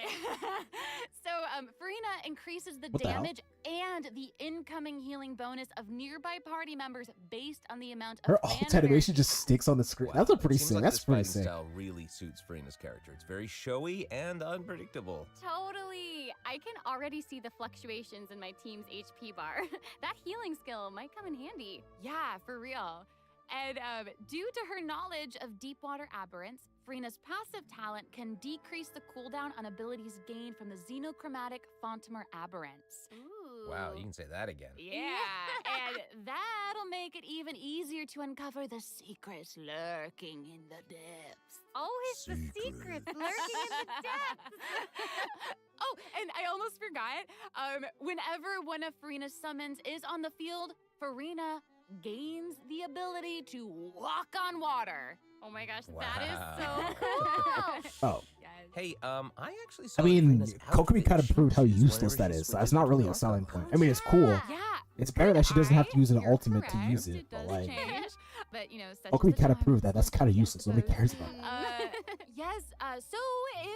So, Farina increases the What the hell? damage and the incoming healing bonus of nearby party members based on the amount of Her fan alt animation energy. just sticks on the screen. Wow, That's a it pretty seems sick. like That's this pretty fighting sick. style really suits Farina's character. It's very showy and unpredictable. Totally. I can already see the fluctuations in my team's HP bar. That healing skill might come in handy. Yeah, for real. And due to her knowledge of deep water aberrants, Farina's passive talent can decrease the cooldown on abilities gained from the xenochromatic Fontamer aberrants. Ooh. Wow, you can say that again. Yeah, and that'll make it even easier to uncover the secrets lurking in the depths. Always the secrets lurking in the depths. Oh, and I almost forgot. Whenever one of Farina's summons is on the field, Farina gains the ability to walk on water. Oh my gosh, that is so cool. Oh. Yes. Hey, I actually saw I mean, Farina's Kokomi outfit. kind of She proved how chooses useless whenever that she is. So switches that's not really a between selling Narco. point. I mean, it's cool. Yeah. It's better that she doesn't have to use an You're ultimate to correct. use it, but does like, change, but you know, such Kokomi is the kind of time proved that that's kind of I useless. Nobody suppose. cares about that. Yes, so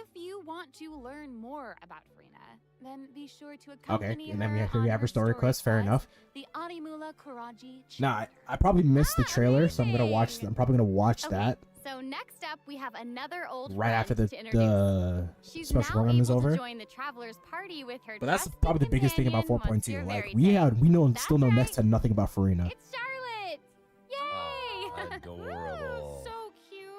if you want to learn more about Farina, then be sure to accompany And then her we on have her her story quest. Fair enough. The Arimula Kuraji. Nah, I probably missed the trailer, so I'm gonna watch. amazing. I'm probably gonna watch Okay, that So next up, we have another old right friend after to introduce. the She's special now program is able over. to join the travelers party with her. But that's trusted probably the biggest thing about companion, 4.2. Monsieur Like Verite. we know That's still know next right. to nothing about Farina. It's Charlotte! Yay! Oh, adorable. So cute.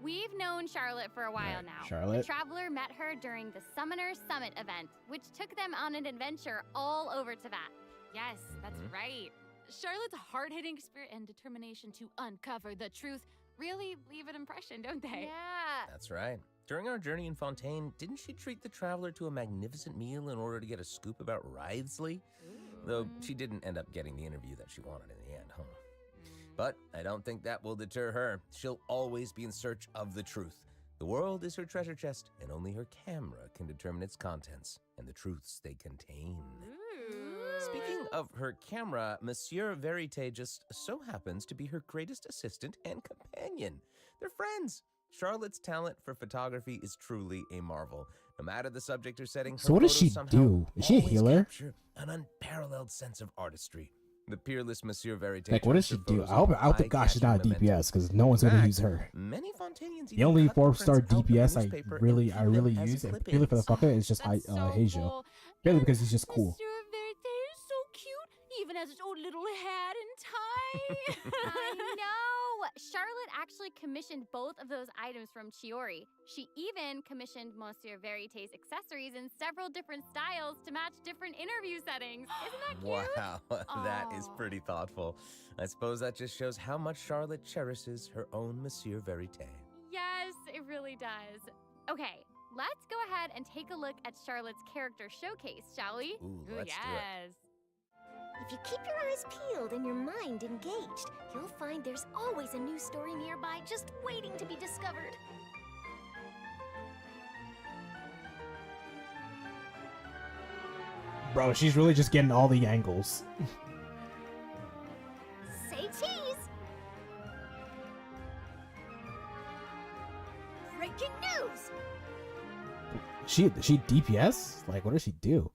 We've known Charlotte for a while Right, now. Charlotte. The Traveler met her during the Summoner Summit event, which took them on an adventure all over Teyvat. Yes, that's right. Charlotte's hard-hitting spirit and determination to uncover the truth really leave an impression, don't they? Yeah. That's right. During our journey in Fontaine, didn't she treat the traveler to a magnificent meal in order to get a scoop about Wriothesley? Though she didn't end up getting the interview that she wanted in the end, huh? But I don't think that will deter her. She'll always be in search of the truth. The world is her treasure chest, and only her camera can determine its contents and the truths they contain. Speaking of her camera, Monsieur Verite just so happens to be her greatest assistant and companion. They're friends. Charlotte's talent for photography is truly a marvel. No matter the subject or setting, her So what does photos she somehow do? Is she a always healer? capture an unparalleled sense of artistry. The peerless Monsieur Verite. Like, what does turns she her do? photos I hope into God she's not a eye-catching momentum. DPS because no one's In gonna fact, use her. Many Fontanians The even only cut the 4-star prints out of the DPS I newspaper and really keep them as use, and purely clippings. for the fucker, is just That's so Heijo. cool. Purely And because he's just cool. Monsieur Verite is so cute, even has his own little hat and tie. I know. Charlotte actually commissioned both of those items from Chiori. She even commissioned Monsieur Verite's accessories in several different styles to match different interview settings. Isn't that cute? Wow, that is Aw. pretty thoughtful. I suppose that just shows how much Charlotte cherishes her own Monsieur Verite. Yes, it really does. Okay, let's go ahead and take a look at Charlotte's character showcase, shall we? Ooh, Ooh, let's do it. yes. If you keep your eyes peeled and your mind engaged, you'll find there's always a new story nearby just waiting to be discovered. Bro, she's really just getting all the angles. Say cheese! Breaking news! She DPS? Like, what does she do?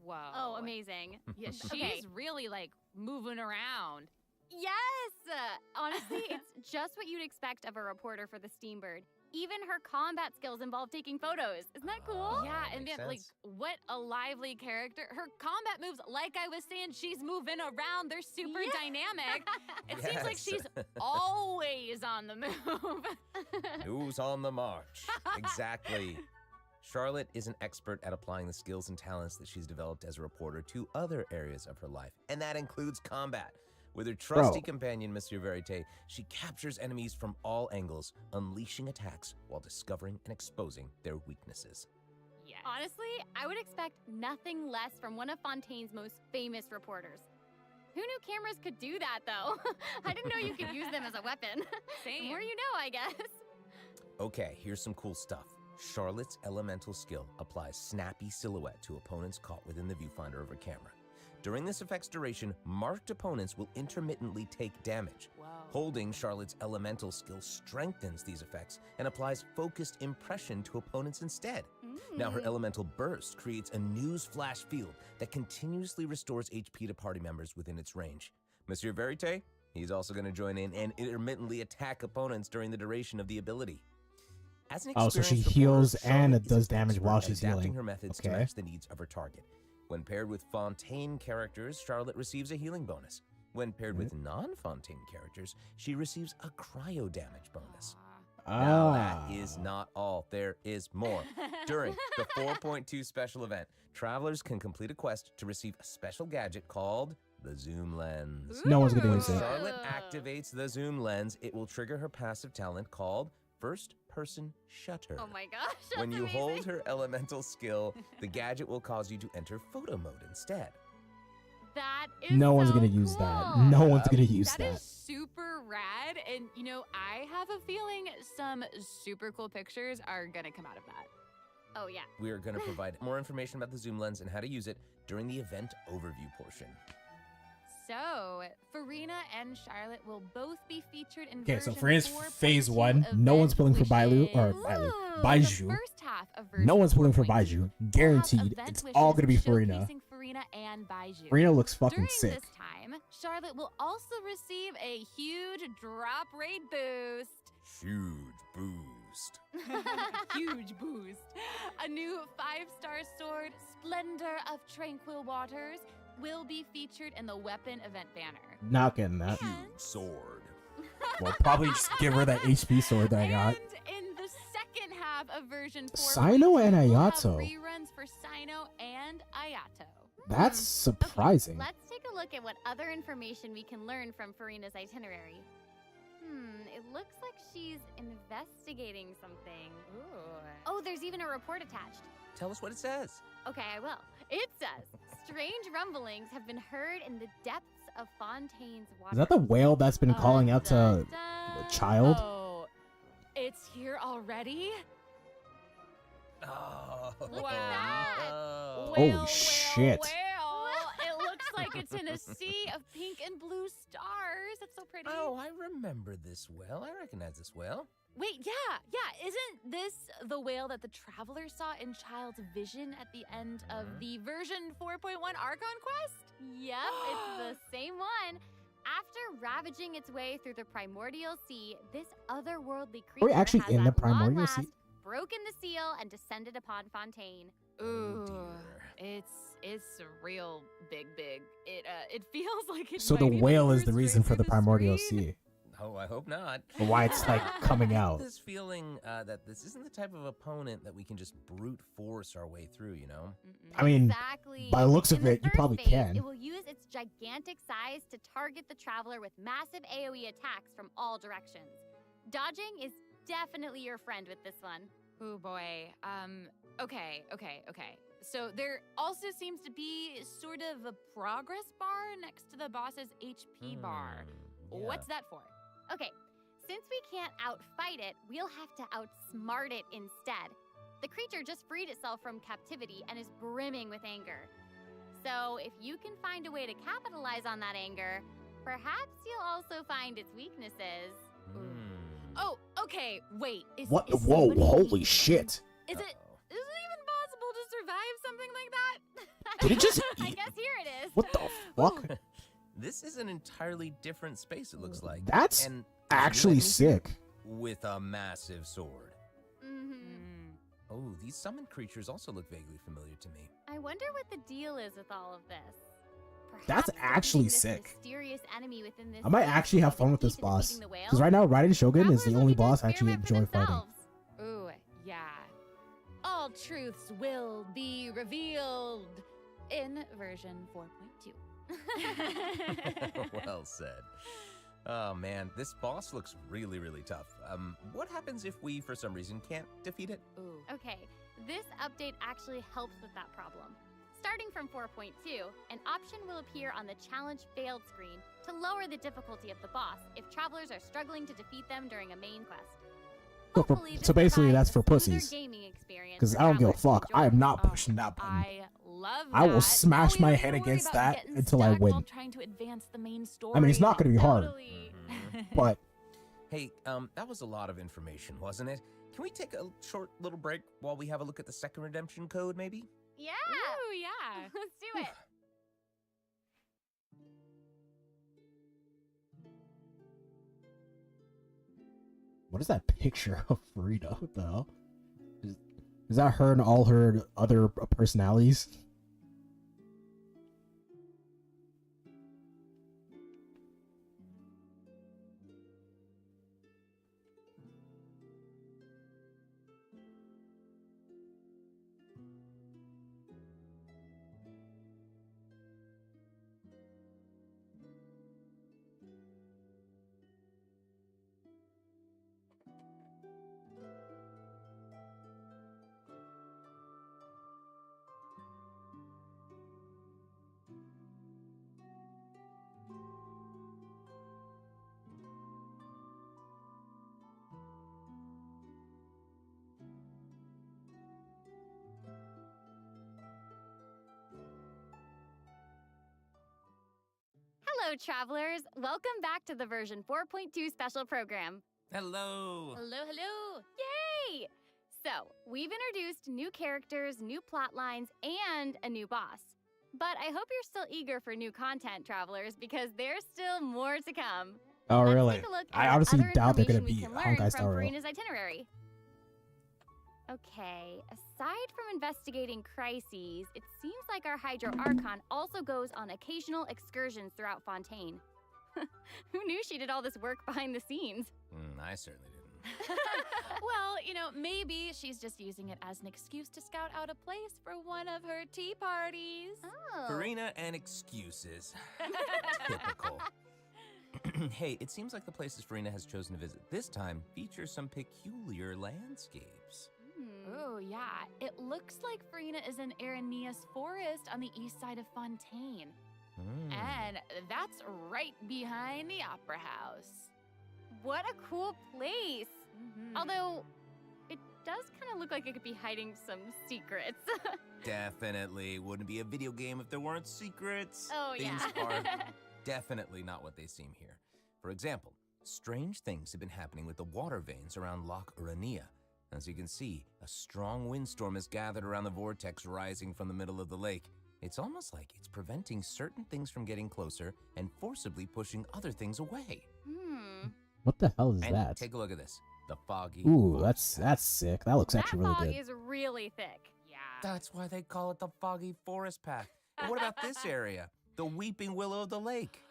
Whoa. Oh, amazing. Yeah, she's Okay. really like moving around. Yes! Honestly, it's just what you'd expect of a reporter for the Steambird. Even her combat skills involve taking photos. Isn't that cool? Yeah, and makes then like sense. what a lively character. Her combat moves, like I was saying, she's moving around. They're super Yeah. dynamic. It seems like Yes. she's always on the move. News on the march. Exactly. Charlotte is an expert at applying the skills and talents that she's developed as a reporter to other areas of her life, and that includes combat. With her trusty companion, Monsieur Verite, she captures enemies from all angles, unleashing attacks while discovering and exposing their weaknesses. Yes. Honestly, I would expect nothing less from one of Fontaine's most famous reporters. Who knew cameras could do that, though? I didn't know you could use them as a weapon. The Same. more you know, I guess. Okay, here's some cool stuff. Charlotte's elemental skill applies snappy silhouette to opponents caught within the viewfinder of her camera. During this effect's duration, marked opponents will intermittently take damage. Wow. Holding Charlotte's elemental skill strengthens these effects and applies focused impression to opponents instead. Now her elemental burst creates a news flash field that continuously restores HP to party members within its range. Monsieur Verite, he's also going to join in and intermittently attack opponents during the duration of the ability. As an Oh, so she experienced heals reporter, and Charlotte it does is an damage expert while at she's adapting healing. her methods Okay. to match the needs of her target. When paired with Fontaine characters, Charlotte receives a healing bonus. When paired with non-Fontaine characters, she receives a cryo damage bonus. Now that is not all. There is more. During the 4.2 special event, travelers can complete a quest to receive a special gadget called the Zoom Lens. No one's gonna When use it. Charlotte activates the Zoom Lens, it will trigger her passive talent called First Person Shutter. Oh my gosh. When that's you amazing. hold her elemental skill, the gadget will cause you to enter photo mode instead. That is No one's so gonna use that. cool. No one's gonna use That that. is super rad, and you know, I have a feeling some super cool pictures are gonna come out of that. Oh, yeah. We are going to provide more information about the Zoom Lens and how to use it during the event overview portion. So, Farina and Charlotte will both be featured in Okay, so version Farina's 4.2 phase 1. No one's event, pulling for which Bailu or is Bailu. the Baiju. first half of No version one's pulling for 4.2. Baiju. We'll have Guaranteed. event It's wishes all gonna be Farina. showcasing Farina and Baiju. Farina looks fucking During sick. this time, Charlotte will also receive a huge drop rate boost. Huge boost. Huge boost. A new 5-star sword, Splendor of Tranquil Waters, will be featured in the weapon event banner. Not getting that. Huge sword. Well, probably just give her that HP sword that I got. And in the second half of version 4, Sino and we'll have Ayato. reruns for Sino and Ayato. That's surprising. Let's take a look at what other information we can learn from Farina's itinerary. It looks like she's investigating something. Oh, there's even a report attached. Tell us what it says. Okay, I will. It says, strange rumblings have been heard in the depths of Fontaine's water. Is that the whale that's been calling out to the child? Oh, it's here already? Oh. Look at that. Oh. Holy shit. It looks like it's in a sea of pink and blue stars. It's so pretty. Oh, I remember this whale. I recognize this whale. Wait, yeah. Isn't this the whale that the traveler saw in Child's vision at the end of the version 4.1 Archon quest? Yep, it's the same one. After ravaging its way through the primordial sea, this otherworldly creature Are we actually has in the at long primordial last sea? broken the seal and descended upon Fontaine. Ooh, dear. it's real big. It feels like it. So might the even whale is the burst reason right for the through primordial screen. sea. Oh, I hope not. Or why it's like coming I out. have this feeling that this isn't the type of opponent that we can just brute force our way through, you know? I mean, Exactly. by the looks In of the it, you first probably phase, can. It will use its gigantic size to target the traveler with massive AoE attacks from all directions. Dodging is definitely your friend with this one. Oh boy. Okay. So there also seems to be sort of a progress bar next to the boss's HP bar. Yeah. What's that for? Okay, since we can't outfight it, we'll have to outsmart it instead. The creature just freed itself from captivity and is brimming with anger. So if you can find a way to capitalize on that anger, perhaps you'll also find its weaknesses. Oh, okay. Wait. What? Is Whoa, somebody- holy shit. Is it even possible to survive something like that? Did it just I eat? guess here it is. What the fuck? This is an entirely different space, it looks like. That's And actually enemy sick. with a massive sword. Mm-hmm. Oh, these summoned creatures also look vaguely familiar to me. I wonder what the deal is with all of this. That's Perhaps actually defeating this sick. mysterious enemy within this I might space actually is have the fun with key this to boss. defeating the whale. Because right now, Raiden Shogun is Travelers the will only need to boss I actually experiment for enjoy fighting. themselves. Ooh, yeah. All truths will be revealed in version 4.2. Well said. Oh man, this boss looks really, really tough. What happens if we, for some reason, can't defeat it? Ooh. Okay, this update actually helps with that problem. Starting from 4.2, an option will appear on the challenge failed screen to lower the difficulty of the boss if travelers are struggling to defeat them during a main quest. So Hopefully, this so basically provides that's for a smoother pussies. gaming experience Because for I don't give a travelers to fuck. I am enjoy. not pushing that button. I Love that. I will smash Now we my don't head need to worry against about that getting until I stuck win. while trying to advance the main story. I mean, it's not going to be hard, Totally. but Hey, that was a lot of information, wasn't it? Can we take a short little break while we have a look at the second redemption code, maybe? Yeah. Ooh, yeah. Let's do it. what is that picture of Farida? What the hell? Is that her and all her other personalities? Hello, travelers. Welcome back to the version 4.2 special program. Hello. Hello, hello. Yay! So, we've introduced new characters, new plot lines, and a new boss. But I hope you're still eager for new content, travelers, because there's still more to come. Oh, Let's really? take a look I at honestly other doubt they're going to information be we can learn Honkai from Star Rail. Farina's itinerary. Okay, aside from investigating crises, it seems like our Hydro Archon also goes on occasional excursions throughout Fontaine. Who knew she did all this work behind the scenes? I certainly didn't. Well, you know, maybe she's just using it as an excuse to scout out a place for one of her tea parties. Oh. Farina and excuses. Typical. Hey, it seems like the places Farina has chosen to visit this time feature some peculiar landscapes. Oh, yeah. It looks like Farina is in Aranea's forest on the east side of Fontaine. And that's right behind the Opera House. What a cool place! Although, it does kind of look like it could be hiding some secrets. Definitely. Wouldn't be a video game if there weren't secrets. Oh, Things yeah. are definitely not what they seem here. For example, strange things have been happening with the water veins around Loch Aranea. As you can see, a strong windstorm has gathered around the vortex rising from the middle of the lake. It's almost like it's preventing certain things from getting closer and forcibly pushing other things away. What the hell is And that? take a look at this. The foggy Ooh, forest that's sick. That looks actually really That good. fog is really thick. Yeah. That's why they call it the foggy forest path. And what about this area? The weeping willow of the lake.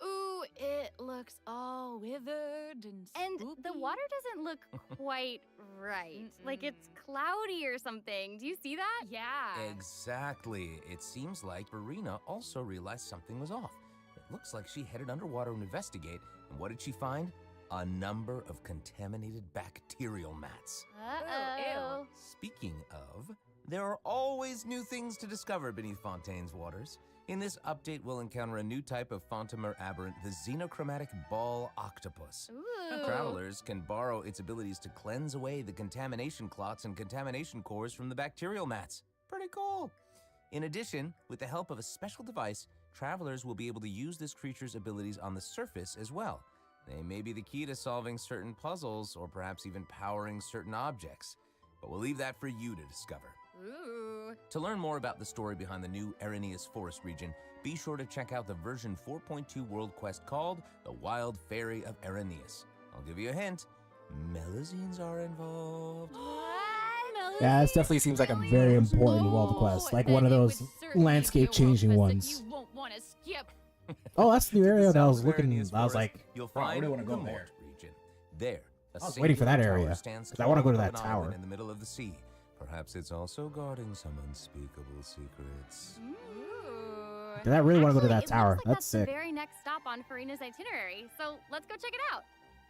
Ooh, it looks all withered and And spooky. the water doesn't look quite right. Like it's cloudy or something. Do you see that? Yeah. Exactly. It seems like Verena also realized something was off. It looks like she headed underwater to investigate. And what did she find? A number of contaminated bacterial mats. Uh-oh. Speaking of, there are always new things to discover beneath Fontaine's waters. In this update, we'll encounter a new type of Fontamer aberrant, the xenochromatic ball octopus. Ooh. Travelers can borrow its abilities to cleanse away the contamination clots and contamination cores from the bacterial mats. Pretty cool. In addition, with the help of a special device, travelers will be able to use this creature's abilities on the surface as well. They may be the key to solving certain puzzles or perhaps even powering certain objects. But we'll leave that for you to discover. Ooh. To learn more about the story behind the new Aranea's Forest region, be sure to check out the version 4.2 world quest called The Wild Fairy of Araneas. I'll give you a hint. Melazines are involved. Yeah, this definitely seems like a very important world quest. Like one of those landscape-changing ones. You won't want to skip. Oh, that's the new area that I was South looking. Aranea's I was forest, like, you'll bro, I find really want to the go there. Mort region. There, a I was waiting for that singular area, tower stands 'cause I wanna go to tall that above an island tower. in the middle of the sea. Perhaps it's also guarding some unspeakable secrets. Ooh. Dude, I really want to go to that Actually, it tower. looks like That's the sick. very next stop on Farina's itinerary. So let's go check it out.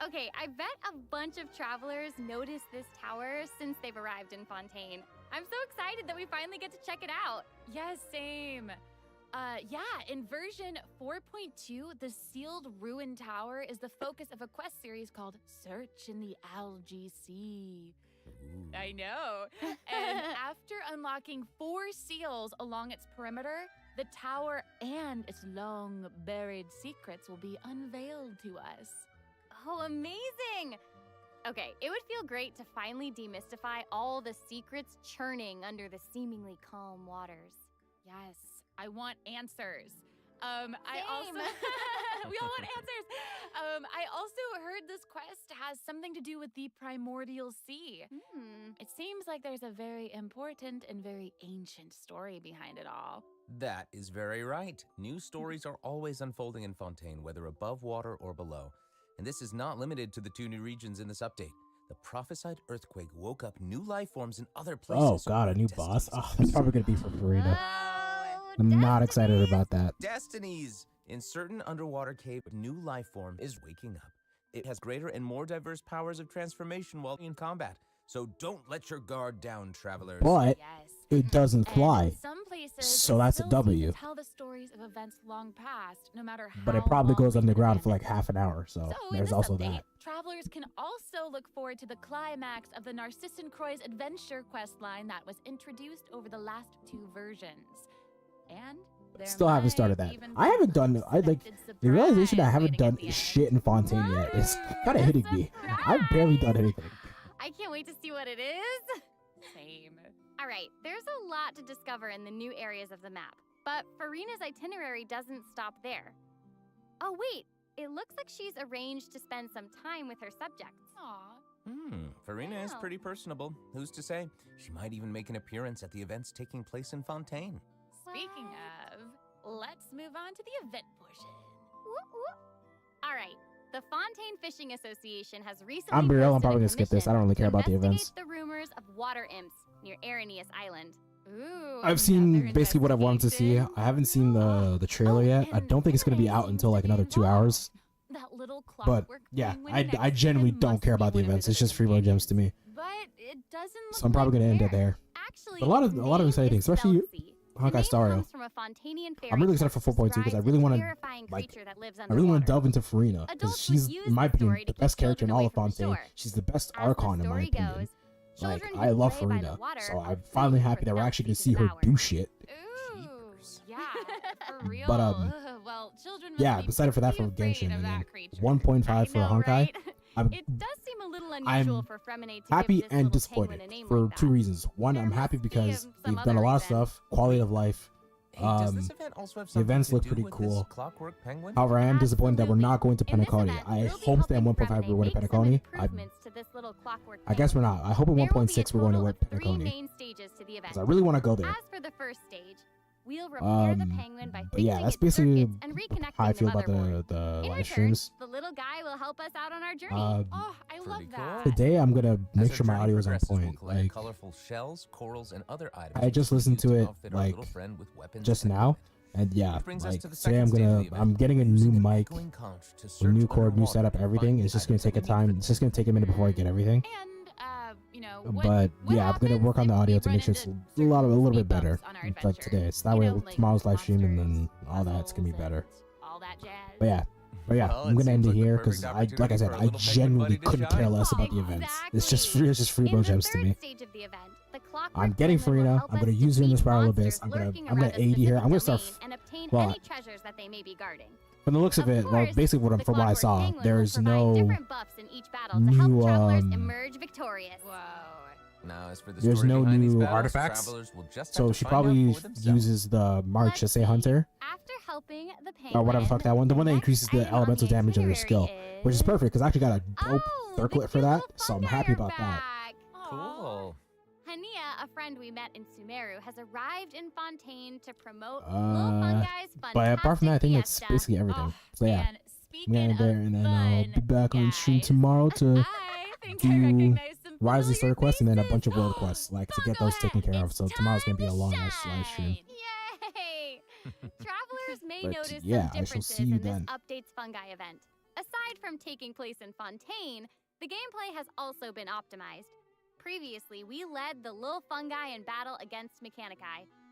Okay, I bet a bunch of travelers noticed this tower since they've arrived in Fontaine. I'm so excited that we finally get to check it out. Yes, same. Yeah, in version 4.2, the sealed ruin tower is the focus of a quest series called Search in the Algae Sea. I know. And after unlocking 4 seals along its perimeter, the tower and its long buried secrets will be unveiled to us. Oh, amazing! Okay, it would feel great to finally demystify all the secrets churning under the seemingly calm waters. Yes, I want answers. I also Same. we all want answers. I also heard this quest has something to do with the primordial sea. It seems like there's a very important and very ancient story behind it all. That is very right. New stories are always unfolding in Fontaine, whether above water or below. And this is not limited to the 2 new regions in this update. The prophesied earthquake woke up new life forms in other places. Oh god, a new boss. Oh, that's probably gonna be for Farina. I'm not excited about that. Destinies! In certain underwater cave, a new life form is waking up. It has greater and more diverse powers of transformation while in combat. So don't let your guard down, travelers. But it doesn't fly. And some places So that's a still seem W. to tell the stories of events long past, no matter how But it probably long goes they've been underground for abandoned. like half an hour, so So in there's this also update, that. travelers can also look forward to the climax of the Narcissan Croy's adventure quest line that was introduced over the last 2 versions. And there Still haven't started might that. even I be haven't an done. I like unexpected the realization that I surprise haven't waiting done at the end. shit in Fontaine yet. It's kind of hitting me. I've barely done anything. I can't wait to see what it is. Same. All right, there's a lot to discover in the new areas of the map, but Farina's itinerary doesn't stop there. Oh, wait, it looks like she's arranged to spend some time with her subjects. Aw. Farina is Wow. pretty personable. Who's to say? She might even make an appearance at the events taking place in Fontaine. Speaking of, let's move on to the event portion. All right, the Fontaine Fishing Association has recently I'm real. I'm posted probably a gonna skip this. I commission don't really care to about the events. investigate the rumors of water imps near Arrhenius Island. Ooh, I've seen another basically what I wanted to see. investigation. I haven't seen the trailer yet. I don't think it's gonna be out until like another 2 hours. That little But clockwork yeah, penguin I next to genuinely him don't must care be about the one of events. his It's just other free roll gems companions. to me. But it doesn't look So I'm probably like gonna end it there. there. Actually, A lot of its exciting name things, is especially Speltsea. The Honkai name Star Rail. comes from a Fontanian fairy I'm really excited tale for 4.2 because I describes really a want to terrifying like. creature that lives I really want to underwater. delve into Farina because Adults she's, would use in my this story opinion, to the best keep character in children all away of from the Fontaine. shore. She's the best As the Archon in my story opinion. goes, Like children I who love play by the Farina, water so are I'm finally food for happy that we're actually gonna stealth see her devour. do shit. Ooh, yeah, for real. But, well, children must Yeah, be I'm excited for that pretty for afraid Genshin. of And then that creature. 1.5 I for know, Honkai. right? I'm It does seem a little unusual I'm for Fremine to happy give this and little disappointed penguin a name for like 2 that. reasons. One, There I'm happy must be because some they've other done a lot of reason. stuff, quality of life. Hey, does this event also have The something events to look do pretty with cool. this clockwork penguin? However, I am disappointed that we're not going to In this Penacony. event, I we'll be hope that in helping 1.5 we're going to Fremine make some Penacony. improvements to this little clockwork I guess we're penguin. not. I hope in There will be a 1.6 we're going to total of 3 Penacony main stages to the event. because I really want to go there. As for the first stage, we'll repair the penguin by But fixing yeah, that's its basically circuits and reconnecting how I feel the about motherboard. the In live return, streams. the little guy will help us out on our journey. Oh, I love Pretty that. cool. Today I'm gonna As make our sure my journey audio is on progresses, we'll point. collect Like colorful shells, corals, and other items I just we can listened use to it outfit our like little friend with weapons just and now, equipment. and yeah, Which brings us like to the today second stage of the I'm event, getting a new using an mic, echoing conch to a search new cord, new underwater setup, to find everything. It's just gonna items take a that we need time. for It's just gonna take a minute before I get everything. And you know, But what yeah, I'm gonna happens work on the if audio we to run make sure it's into a little certain bit speed better. bumps on our Like adventure? today, so that You way know, like tomorrow's live stream and then monsters, all that's gonna be puzzles, better. and all that jazz. But yeah, Well, I'm it gonna end seems it like the here perfect because like I said, opportunity for a I little penguin genuinely buddy to couldn't shine. care less about the events. It's just free In roll the gems to third me. stage of the event, the clockwork I'm getting penguin will Farina. help I'm us gonna use her in defeat this Spiral monsters Abyss. I'm lurking gonna around a 80 here. I'm gonna specific start. domain and obtain well, any treasures that they may be guarding. From the looks of it, well, course, basically the from what I Clockwork saw, Penguin will there's provide no different buffs in each battle to help new, travelers emerge victorious. Whoa. Now, as for the There's story no behind these new battles, artifacts, travelers will just have so to she find out probably for themselves. uses the March to Let's say see. Hunter After helping the penguin, or whatever the fuck that one, the one that next increases the item on elemental the damage of your skill, itinerary which is perfect because I actually got a dope Oh, circlet the for that, cute so I'm little happy fungi are about that. back. Cool. Hania, a friend we met in Sumeru, has arrived in Fontaine to promote Little Uh, Fungi's But apart from that, I think that's fiesta. basically everything. So yeah, And I'm speaking gonna end of there, and then I'll be fun, back on stream guys, tomorrow to I think I do recognize some Risley familiar Story Quest and then a bunch of world faces. quests, like to get those taken care of. So tomorrow's gonna be a long ass live stream. Yay! Travelers may But notice yeah, some I shall differences see you in this then. Updates Fungi event. Aside from taking place in Fontaine, the gameplay has also been optimized. Previously, we led the Lil Fungi in battle against Mechanici,